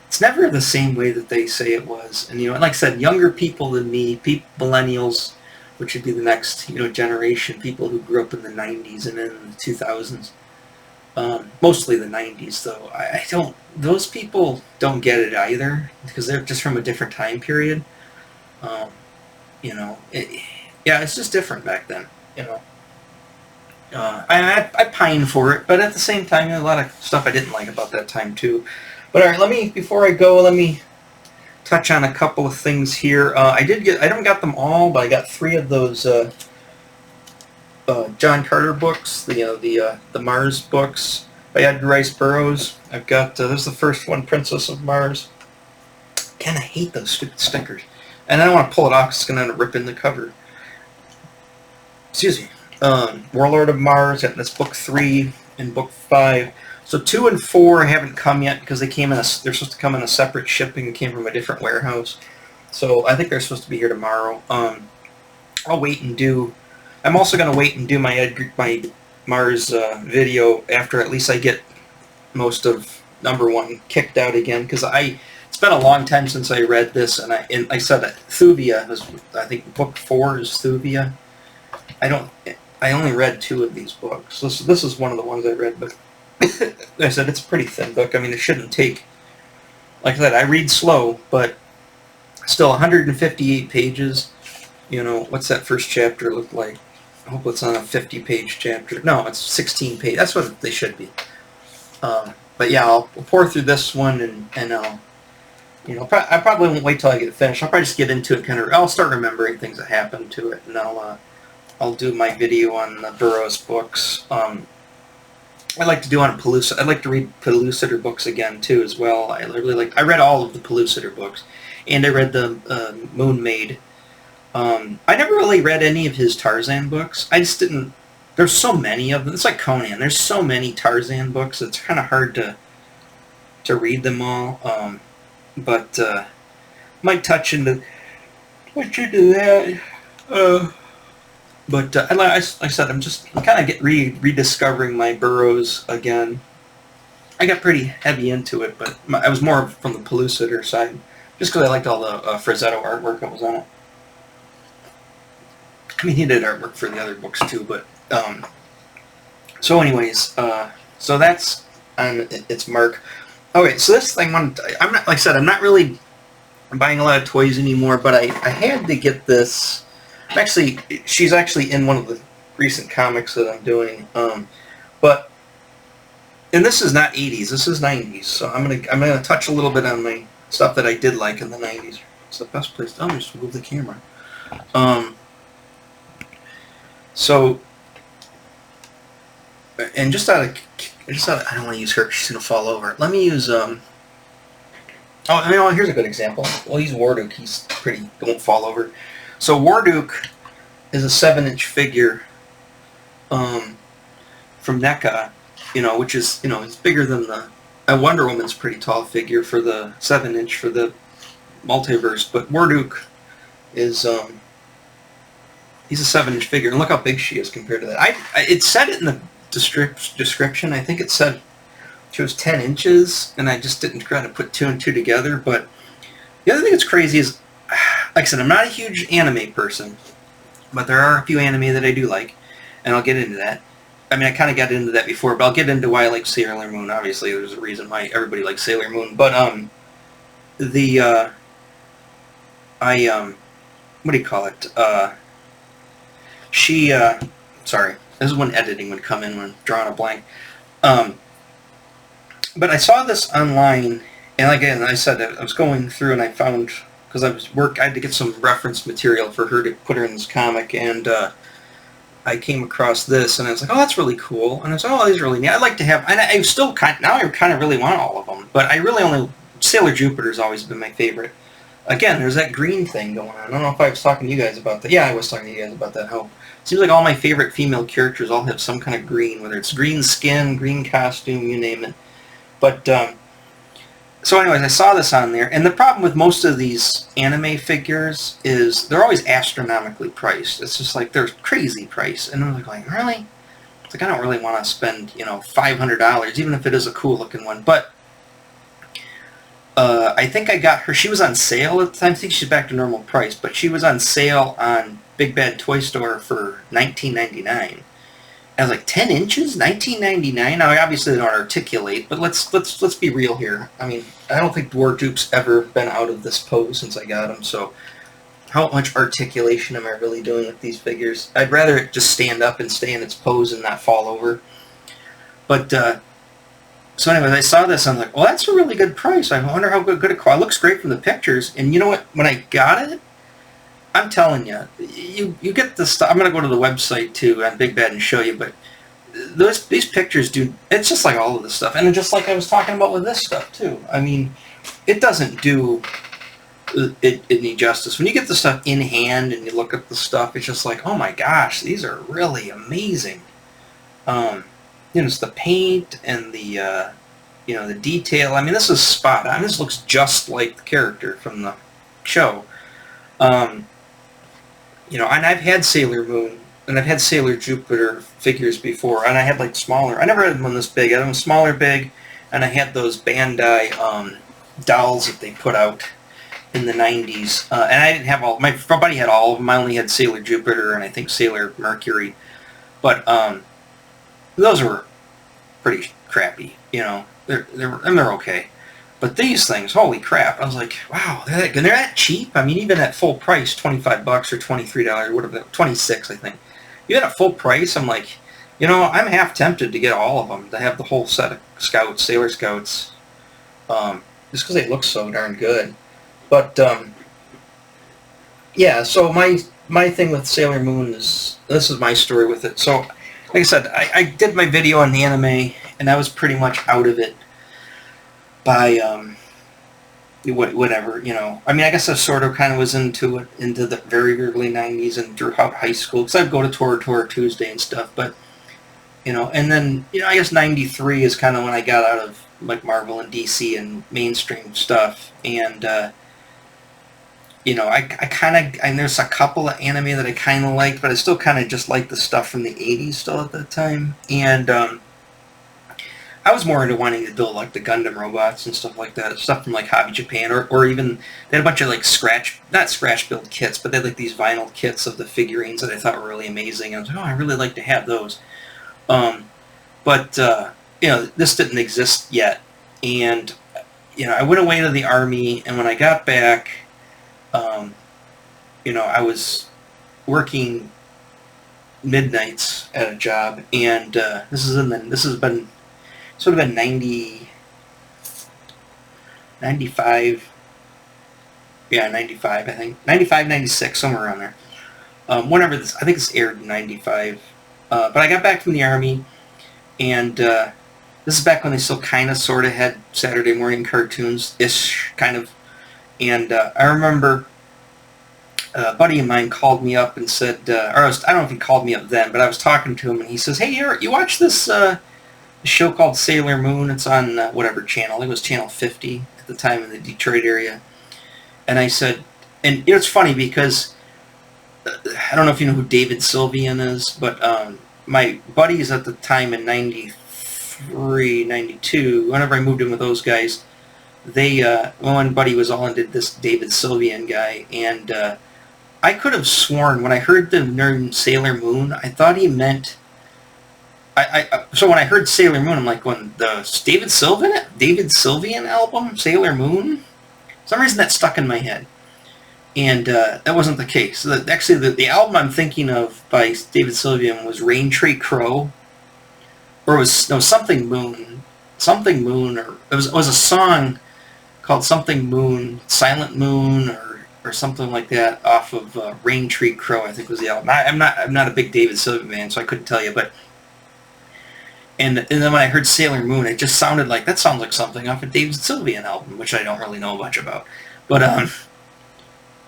it's never the same way that they say it was. And like I said, younger people than me, millennials, which would be the next generation, people who grew up in the '90s and in the 2000s. Mostly the 90s, though. Those people don't get it either, because they're just from a different time period. It's just different back then, I pine for it, but at the same time, a lot of stuff I didn't like about that time, too. But alright, before I go, let me touch on a couple of things here. I don't got them all, but I got 3 of those, John Carter books, the Mars books by Edgar Rice Burroughs. I've got there's the first one, Princess of Mars. Again, I hate those stupid stickers, and I don't want to pull it off because it's going to rip in the cover. Excuse me. Warlord of Mars, and that's book 3 and book 5. So 2 and 4 haven't come yet because they're supposed to come in a separate shipping. It came from a different warehouse, so I think they're supposed to be here tomorrow. I'll wait and do. I'm also going to wait and do my Mars video after at least I get most of number 1 kicked out again, because it's been a long time since I read this, and I said that Thuvia was, I think book 4 is Thuvia. I only read 2 of these books. This is one of the ones I read, but I said it's a pretty thin book. I mean, it shouldn't take, like I said, I read slow, but still 158 pages. What's that first chapter look like? I hope it's on a 50-page chapter. No, it's 16 page. That's what they should be. But yeah, I'll pour through this one, and I'll, I probably won't wait till I get it finished. I'll probably just get into it, I'll start remembering things that happened to it, and I'll do my video on the Burroughs books. I like to do on Pellucid. I'd like to read Pellucid books again too, as well. I read all of the Pellucid books, and I read the Moon Maid. I never really read any of his Tarzan books. I just didn't. There's so many of them. It's like Conan. There's so many Tarzan books. It's kind of hard to read them all. But might touch into that. But like I said, I'm kind of rediscovering my Burroughs again. I got pretty heavy into it, but I was more from the Pellucid side, just because I liked all the Frazzetto artwork that was on it. I mean, he did artwork for the other books too, but so anyways, so that's on its mark. Okay, so this thing, I'm not, like I said, I'm not really buying a lot of toys anymore, but I had to get this. She's actually in one of the recent comics that I'm doing, and this is not 80s, this is 90s, so I'm gonna touch a little bit on my stuff that I did like in the 90s. It's the best place. I'm just move the camera. So, and I don't want to use her. She's gonna fall over. Let me use Oh, here's a good example. We'll use Warduke. He's pretty. Won't fall over. So Warduke is a 7-inch figure from NECA, which is it's bigger than Wonder Woman's a pretty tall figure for the 7-inch for the multiverse, but Warduke is he's a 7-inch figure, and look how big she is compared to that. It said it in the description. I think it said she was 10 inches, and I just didn't try to put 2 and 2 together. But the other thing that's crazy is, like I said, I'm not a huge anime person, but there are a few anime that I do like, and I'll get into that. I mean, I kind of got into that before, but I'll get into why I like Sailor Moon. Obviously, there's a reason why everybody likes Sailor Moon. But what do you call it? Sorry, this is when editing would come in when I'm drawing a blank. But I saw this online, and again, I said I was going through and I found, because I had to get some reference material for her to put her in this comic, and I came across this, and I was like, oh, that's really cool. And I was like, oh, these are really neat. I'd like to have, and I still now I kind of really want all of them, but I really only, Sailor Jupiter's always been my favorite. Again, there's that green thing going on. I don't know if I was talking to you guys about that. Yeah, I was talking to you guys about that. How it seems like all my favorite female characters all have some kind of green, whether it's green skin, green costume, you name it. But, so anyways, I saw this on there, and the problem with most of these anime figures is they're always astronomically priced. It's just like, they're crazy price. And I'm like, really? It's like, I don't really want to spend, $500, even if it is a cool looking one. But I think I got her, she was on sale at the time. I think she's back to normal price, but she was on sale on Big Bad Toy Store for $19.99. I was like, 10 inches? $19.99? Now, obviously they don't articulate, but let's be real here. I mean, I don't think Warduke's ever been out of this pose since I got him, so how much articulation am I really doing with these figures? I'd rather it just stand up and stay in its pose and not fall over. But, so anyways, I saw this, I'm like, well, that's a really good price. I wonder how good it looks great from the pictures. And you know what? When I got it, I'm telling you, you get the stuff. I'm going to go to the website, too, on Big Bad and show you, but these pictures do, it's just like all of this stuff. And just like I was talking about with this stuff, too. I mean, it doesn't do it any justice. When you get the stuff in hand and you look at the stuff, it's just like, oh my gosh, these are really amazing. It's the paint and the the detail. I mean, this is spot on. This looks just like the character from the show. And I've had Sailor Moon and I've had Sailor Jupiter figures before, and I had like smaller. I never had one this big. I had one smaller, big, and I had those Bandai dolls that they put out in the 90s. And I didn't have all. My buddy had all of them. I only had Sailor Jupiter and I think Sailor Mercury, but those were pretty crappy, they're okay. But these things, holy crap! I was like, wow, they're that cheap. I mean, even at full price, $25 or $23, whatever, $26, I think. even at full price, I'm like, I'm half tempted to get all of them, to have the whole set of Scouts, Sailor Scouts, just because they look so darn good. But yeah, so my thing with Sailor Moon is, this is my story with it. So, like I said, I did my video on the anime, and I was pretty much out of it by whatever, I mean, I guess I sort of kind of was into it into the very early 90s and throughout high school, because I'd go to Tora Tuesday and stuff, but, and then, I guess 93 is kind of when I got out of, like, Marvel and DC and mainstream stuff, and, I kind of, and there's a couple of anime that I kind of liked, but I still kind of just liked the stuff from the 80s still at that time, and, I was more into wanting to build, like, the Gundam robots and stuff like that, stuff from, like, Hobby Japan, or even, they had a bunch of, like, not scratch build kits, but they had, like, these vinyl kits of the figurines that I thought were really amazing, and I was like, oh, I really like to have those. But this didn't exist yet, and, I went away to the Army, and when I got back, I was working midnights at a job, and this has been sort of been 95, yeah, 95, I think. 95, 96, somewhere around there. Whenever I think this aired in 95. But I got back from the Army, and this is back when they still kind of sort of had Saturday morning cartoons-ish, kind of. And I remember a buddy of mine called me up and said, I don't know if he called me up then, but I was talking to him, and he says, hey, you watch this show called Sailor Moon? It's on whatever channel. It was channel 50 at the time in the Detroit area. And I said, and it's funny because I don't know if you know who David Sylvian is, but my buddies at the time in 93, 92, whenever I moved in with those guys, they, one buddy was all into this David Sylvian guy, and I could have sworn when I heard the name Sailor Moon, I thought he meant, so when I heard Sailor Moon, I'm like, when the David Sylvian album, Sailor Moon? For some reason that stuck in my head. And that wasn't the case. Actually, the album I'm thinking of by David Sylvian was Rain Tree Crow, or it was Something Moon, or it was a song called Something Moon, Silent Moon, or something like that, off of Rain Tree Crow, I think was the album. I'm not a big David Sylvian fan, so I couldn't tell you, but. And then when I heard Sailor Moon, it just sounded like, that sounds like something off a David Sylvian album, which I don't really know much about. But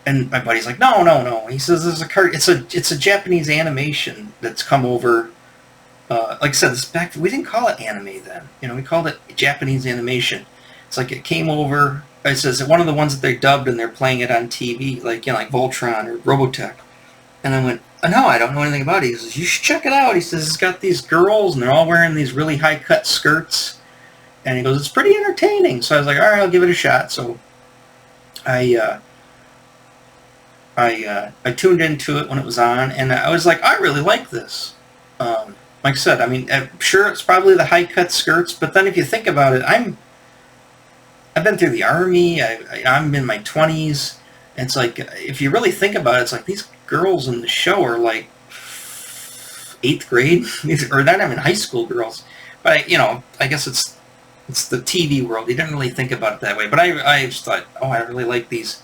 and my buddy's like, no. He says it's a Japanese animation that's come over. Like I said, we didn't call it anime then. We called it Japanese animation. It's like it came over. It says one of the ones that they dubbed and they're playing it on TV, like like Voltron or Robotech. And I went, oh, no, I don't know anything about it. He says, you should check it out. He says, it's got these girls, and they're all wearing these really high-cut skirts. And he goes, it's pretty entertaining. So I was like, all right, I'll give it a shot. So I tuned into it when it was on, and I was like, I really like this. Like I said, I mean, sure, it's probably the high-cut skirts, but then if you think about it, I've been through the Army, I'm in my 20s, and it's like, if you really think about it, it's like these girls in the show are like 8th grade, or not even high school girls. But I guess it's the TV world. You didn't really think about it that way. But I just thought, oh, I really like these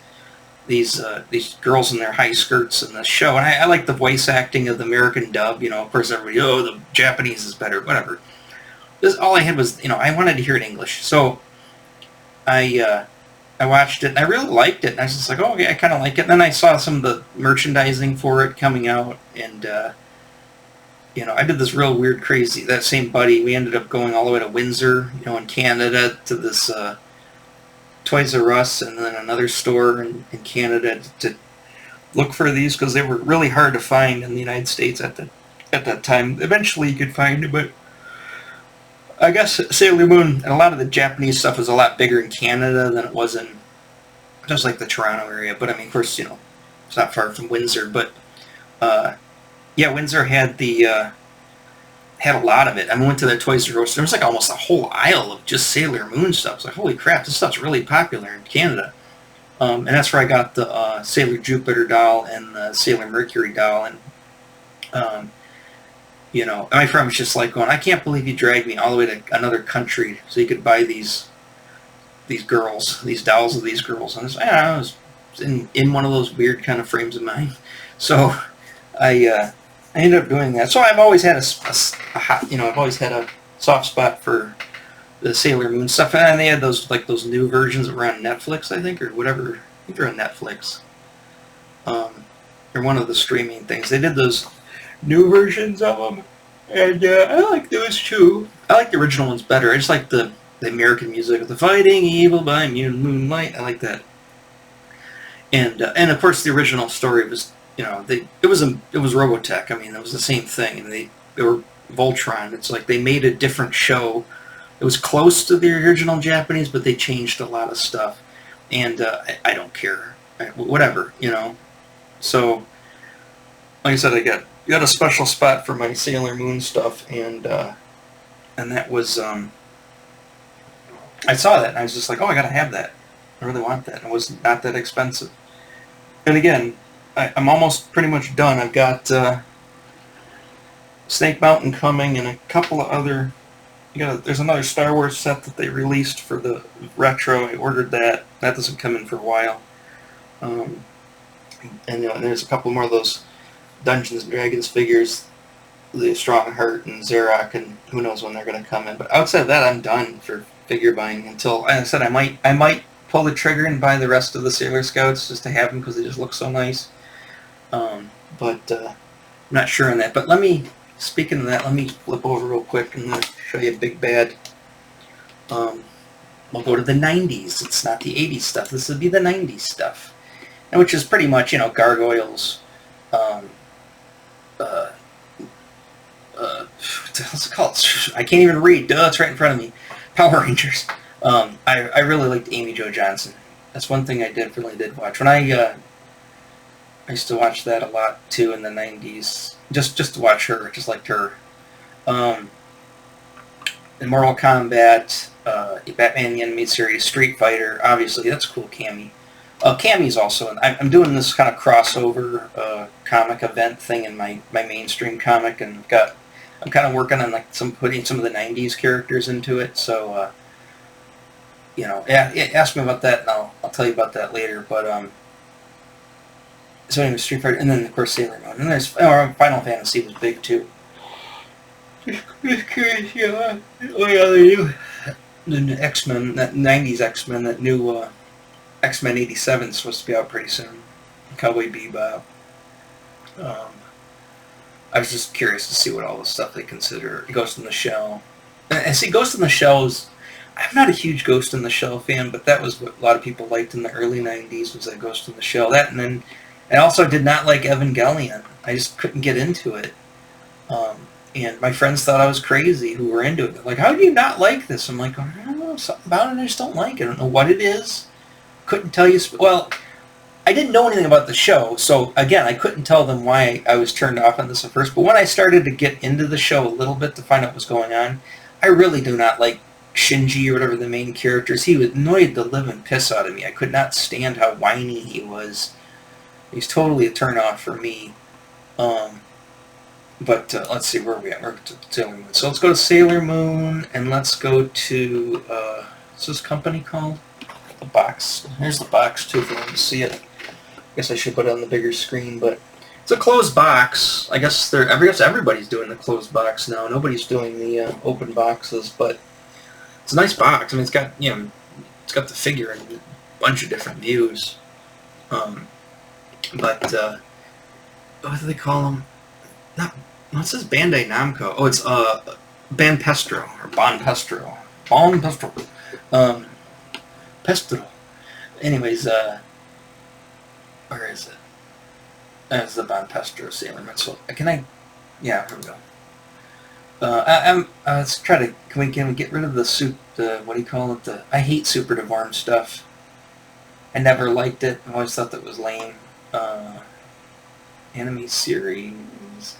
girls in their high skirts in the show, and I like the voice acting of the American dub. Of course, everybody, oh, the Japanese is better, whatever. All I had was, I wanted to hear it in English, so I watched it, and I really liked it, and I was just like, oh, yeah, I kind of like it. And then I saw some of the merchandising for it coming out, and, I did this real weird, crazy, that same buddy, we ended up going all the way to Windsor, in Canada, to this Toys R Us, and then another store in Canada to look for these, because they were really hard to find in the United States at that time. Eventually you could find it, but I guess Sailor Moon and a lot of the Japanese stuff was a lot bigger in Canada than it was in just like the Toronto area. But I mean, of course, it's not far from Windsor. But yeah, Windsor had had a lot of it. I went to the Toys R Us. There was like almost a whole aisle of just Sailor Moon stuff. It's like, holy crap, this stuff's really popular in Canada. And that's where I got the Sailor Jupiter doll and the Sailor Mercury doll. And You know, my friend was just like going, I can't believe you dragged me all the way to another country so you could buy these girls, these dolls of these girls. And I was in one of those weird kind of frames of mind. So I ended up doing that. So I've always had a hot, you know, I've always had a soft spot for the Sailor Moon stuff. And they had those new versions that were on Netflix, I think, or whatever. I think they're on Netflix. Or one of the streaming things. They did those new versions of them. And I like those too. I like the original ones better. I just like the American music of the fighting evil by moonlight. I like that. And of course the original story was, you know, it was Robotech. I mean, it was the same thing, and they were Voltron. It's like they made a different show. It was close to the original Japanese, but they changed a lot of stuff. And I don't care, whatever, you know. So, like I said, I got a special spot for my Sailor Moon stuff, and that was I saw that and I was just like, oh, I gotta have that. I really want that. It was not that expensive. And again, I'm almost pretty much done. I've got Snake Mountain coming and a couple of other. There's another Star Wars set that they released for the retro. I ordered that. That doesn't come in for a while. And you know, there's a couple more of those Dungeons and Dragons figures, the Strongheart and Xerox, and who knows when they're going to come in. But outside of that, I'm done for figure buying until, like I said, I might pull the trigger and buy the rest of the Sailor Scouts just to have them because they just look so nice. But I'm not sure on that. But speaking of that, let me flip over real quick and show you a big bad. We'll go to the 90s. It's not the 80s stuff. This would be the 90s stuff, which is pretty much, you know, gargoyles. What's it called? I can't even read. Duh, it's right in front of me. Power Rangers. I really liked Amy Jo Johnson. That's one thing I really did watch. When I used to watch that a lot too in the 90s. Just to watch her. Just liked her. In Mortal Kombat, Batman the Animated Series, Street Fighter. Obviously, that's cool. Cammy. Cammy's also. I'm doing this kind of crossover comic event thing in my mainstream comic, and I'm kind of working on putting some of the 90s characters into it. So, you know, ask me about that, and I'll tell you about that later. But so anyway, Street Fighter, and then of course Sailor Moon, and there's Final Fantasy was big too. Just curious, you know, the X-Men, that 90s X-Men, that new X-Men 87 is supposed to be out pretty soon. Cowboy Bebop. I was just curious to see what all the stuff they consider. Ghost in the Shell. And see, Ghost in the Shell is... I'm not a huge Ghost in the Shell fan, but that was what a lot of people liked in the early 90s, was that Ghost in the Shell. That, and then I also did not like Evangelion. I just couldn't get into it. And my friends thought I was crazy who were into it. They're like, how do you not like this? I'm like, I don't know, something about it, I just don't like it. I don't know what it is. Couldn't tell you... Well, I didn't know anything about the show, so again, I couldn't tell them why I was turned off on this at first. But when I started to get into the show a little bit to find out what was going on, I really do not like Shinji or whatever the main character is. He annoyed the living piss out of me. I could not stand how whiny he was. He's totally a turn-off for me. But let's see, where are we at? We're to Sailor Moon. So let's go to Sailor Moon, and let's go to, what's this company called? The box. Here's the box, too, if you want to see it. I guess I should put it on the bigger screen, but it's a closed box. I guess everybody's doing the closed box now. Nobody's doing the open boxes, but it's a nice box. I mean, it's got, you know, it's got the figure in a bunch of different views. But what do they call them? What's this? Bandai Namco. Oh, it's Banpestro or Bonpestro. Bonpestro. Pestro. Anyways, where is it? That's the Bonpestro Sailor Moon. So yeah, here we go. Let's try to. Can we get rid of the what do you call it? I hate Super Deformed stuff. I never liked it. I always thought that was lame. Anime series.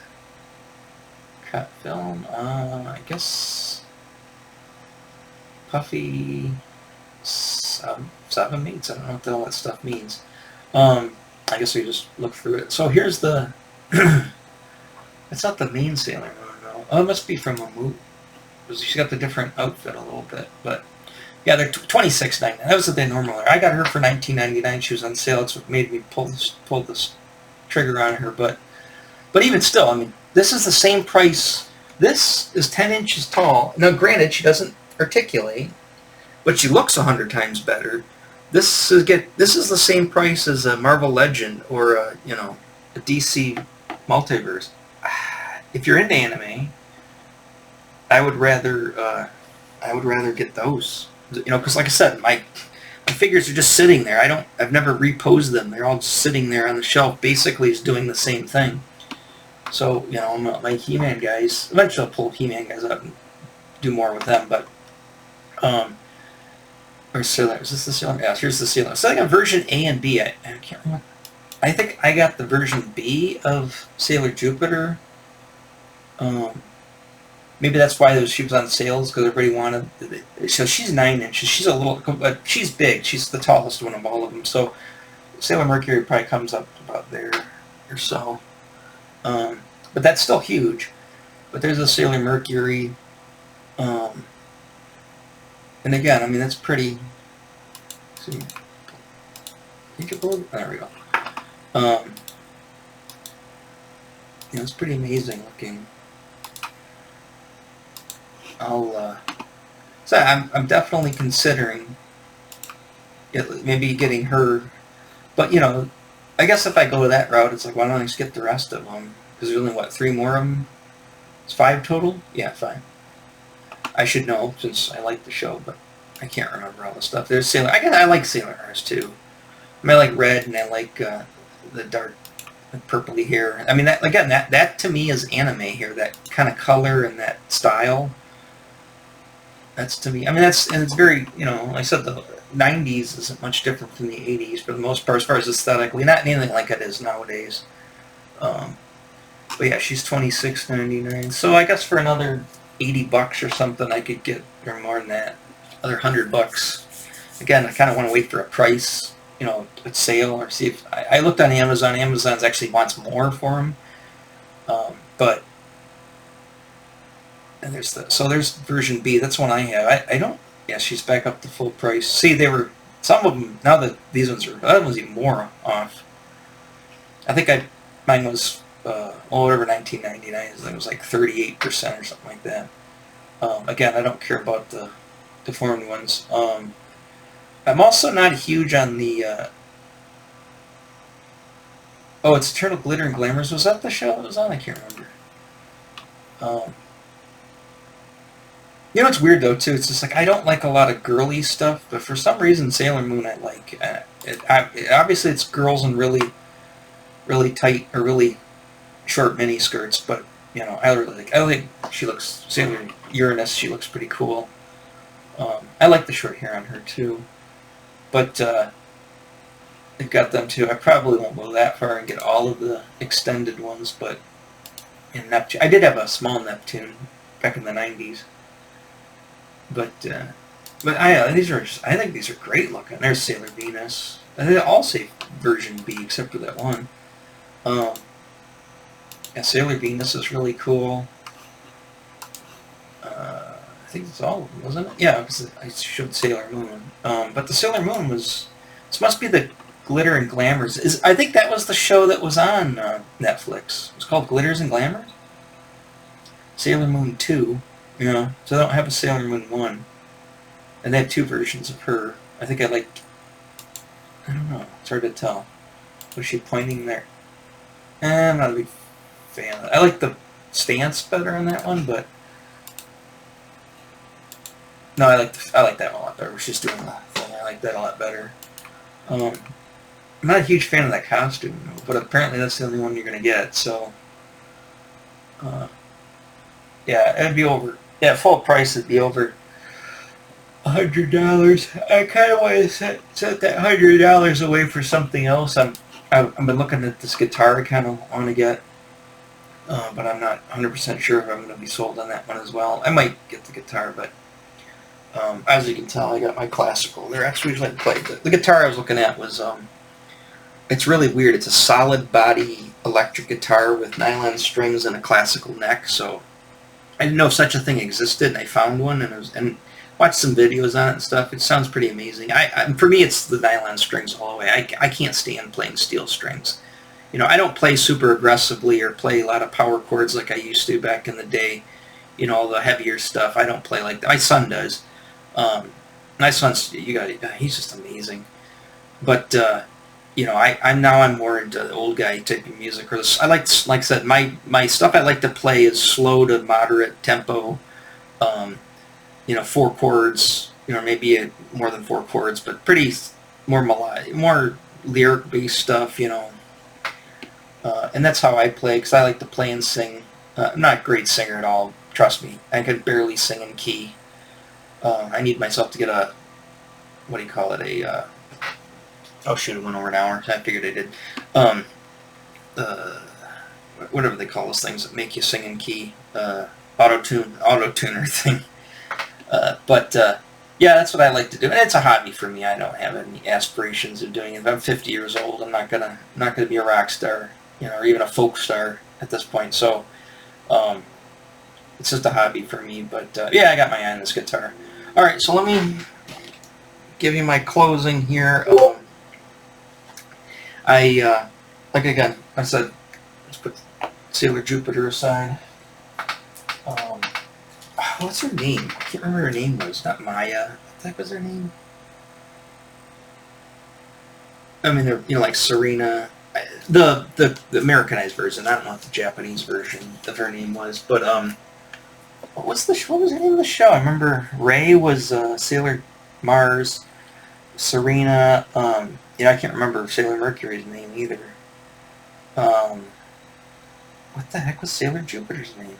Cut film. I guess Puffy Seven Mates. I don't know what the hell that stuff means. I guess we just look through it. So here's the... It's not the main Sailor Moon, Oh, it must be from a movie. She's got the different outfit a little bit, but yeah, they're $26.99. That was what they normally are. I got her for $19.99. She was on sale. It's what made me pull this trigger on her. But even still, I mean, this is the same price. This is 10 inches tall. Now, granted, she doesn't articulate, but she looks 100 times better. This is the same price as a Marvel Legend or a DC Multiverse. If you're into anime, I would rather get those. Because like I said, my figures are just sitting there. I've never reposed them. They're all just sitting there on the shelf. Basically, it's doing the same thing. So my He-Man guys. Eventually, I'll pull He-Man guys up and do more with them. But or Sailor. Is this the Sailor? Yeah, here's the Sailor. So I got version A and B. I can't remember. I think I got the version B of Sailor Jupiter. Maybe that's why she was on sales, because everybody wanted. So she's 9 inches. She's a little, but she's big. She's the tallest one of all of them. So Sailor Mercury probably comes up about there or so. But that's still huge. But there's a Sailor Mercury. And again, I mean, that's pretty. See, there we go. It's pretty amazing looking. So I'm definitely considering maybe getting her, but I guess if I go that route, it's like, why don't I just get the rest of them? Because there's only 3 more of them. It's 5 total. Yeah, 5. I should know since I like the show, but I can't remember all the stuff. There's Sailor. I like Sailor Mars too. I mean, I like red and I like the dark purpley hair. I mean, that to me is anime here. That kind of color and that style. That's to me. I mean, and it's very, like I said, the 90s isn't much different from the 80s for the most part, as far as aesthetically. Not anything like it is nowadays. But yeah, she's $26.99. So I guess for another $80 or something, I could get, or more than that, another $100. Again, I kind of want to wait for a price, at sale, or see if I looked on Amazon. Amazon actually wants more for them, but. And there's version B. That's one I have. I don't. Yeah, she's back up to full price. See, they were some of them. Now that these ones are, that one's even more off. I think mine was whatever $19.99 is. It was like 38% or something like that. Again, I don't care about the deformed ones. I'm also not huge on the. It's Eternal Glitter and Glamours. Was that the show it was on? I can't remember. It's weird though too. It's just like I don't like a lot of girly stuff, but for some reason Sailor Moon I like. Obviously, it's girls in really, really tight or really short mini skirts, but I really like. I think she looks Sailor Uranus. She looks pretty cool. I like the short hair on her too, but they've got them too. I probably won't go that far and get all of the extended ones, but in Neptune, I did have a small Neptune back in the 90s. But I think these are great looking. There's Sailor Venus. I think they all say version B except for that one. Yeah, Sailor Venus is really cool. I think it's all of them, wasn't it? Yeah, because I showed Sailor Moon. But the Sailor Moon was. This must be the Glitter and Glamours. I think that was the show that was on Netflix. It was called Glitters and Glamours. Sailor Moon 2. So I don't have a Sailor Moon 1. And they have 2 versions of her. I think I don't know. It's hard to tell. Was she pointing there? I'm not a big fan of it. I like the stance better on that one, but... No, I like that one a lot better. She's doing the thing. I like that a lot better. I'm not a huge fan of that costume, but apparently that's the only one you're going to get, so... yeah, it'd be over... Yeah, full price would be over $100. I kind of want to set that $100 away for something else. I've been looking at this guitar I kind of want to get, but I'm not 100% sure if I'm going to be sold on that one as well. I might get the guitar, but as you can tell, I got my classical. They're actually like played. The guitar I was looking at was it's really weird. It's a solid body electric guitar with nylon strings and a classical neck, so I didn't know such a thing existed, and I found one, and watched some videos on it and stuff. It sounds pretty amazing. For me, it's the nylon strings all the way. I can't stand playing steel strings. I don't play super aggressively or play a lot of power chords like I used to back in the day. All the heavier stuff. I don't play like that. My son does. My son's he's just amazing. But I'm more into the old guy type of music. I like I said, my stuff I like to play is slow to moderate tempo. 4 chords. Maybe more than 4 chords, but pretty more melodic, more lyric based stuff. And that's how I play, because I like to play and sing. I'm not a great singer at all, trust me. I could barely sing in key. I need myself to get a, what do you call it, oh shoot, it went over an hour. I figured I did. Whatever they call those things that make you sing in key. Auto-tuner thing. Yeah, that's what I like to do, and it's a hobby for me. I don't have any aspirations of doing it. If I'm 50 years old, I'm not gonna be a rock star, or even a folk star at this point. So, it's just a hobby for me. But yeah, I got my eye on this guitar. All right, so let me give you my closing here. Again, I said, let's put Sailor Jupiter aside. What's her name? I can't remember her name was. Not Maya. What the heck was her name? I mean, they're, like Serena. The Americanized version. I don't know what the Japanese version of her name was. But, what was the name of the show? I remember Ray was Sailor Mars. Serena, I can't remember Sailor Mercury's name either. What the heck was Sailor Jupiter's name?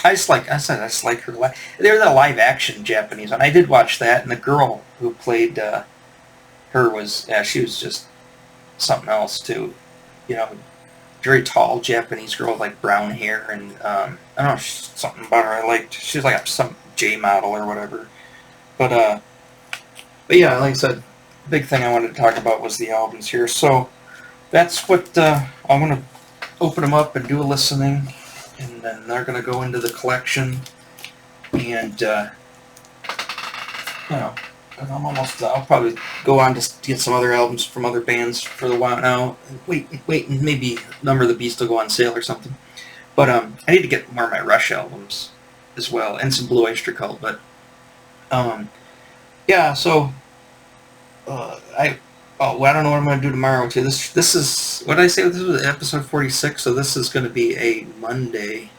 I just like her. They're the live action Japanese one. I did watch that, and the girl who played her was, she was just something else too. Very tall Japanese girl with like brown hair, and I don't know, something about her I liked. She was like some J model or whatever. But yeah, like I said, the big thing I wanted to talk about was the albums here. So that's what I'm going to open them up and do a listening, and then they're going to go into the collection. And I'll probably go on to get some other albums from other bands for the while now. Wait, and maybe Number of the Beast will go on sale or something. But I need to get more of my Rush albums as well, and some Blue Oyster Cult. But yeah, so I don't know what I'm going to do tomorrow too. This is, what did I say? This was episode 46, so this is going to be a Monday.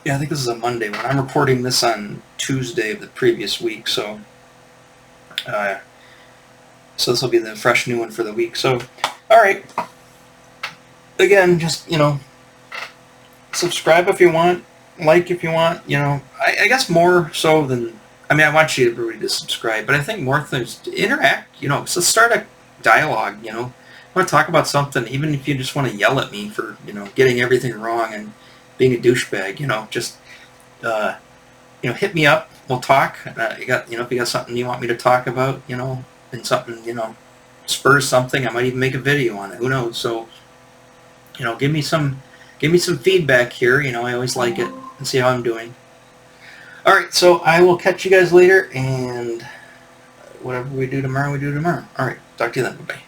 Yeah, I think this is a Monday one. I'm recording this on Tuesday of the previous week, so this will be the fresh new one for the week. So, all right. Again, just, subscribe if you want, like if you want, I guess more so than, I want you everybody to subscribe, but I think more things to interact, so start a dialogue, I want to talk about something, even if you just want to yell at me for, getting everything wrong and being a douchebag, just, hit me up, we'll talk. If you got something you want me to talk about, and something, spurs something, I might even make a video on it, who knows. So, give me some feedback here, I always like it, and see how I'm doing. Alright, so I will catch you guys later, and whatever we do tomorrow, we do tomorrow. Alright, talk to you then, bye-bye.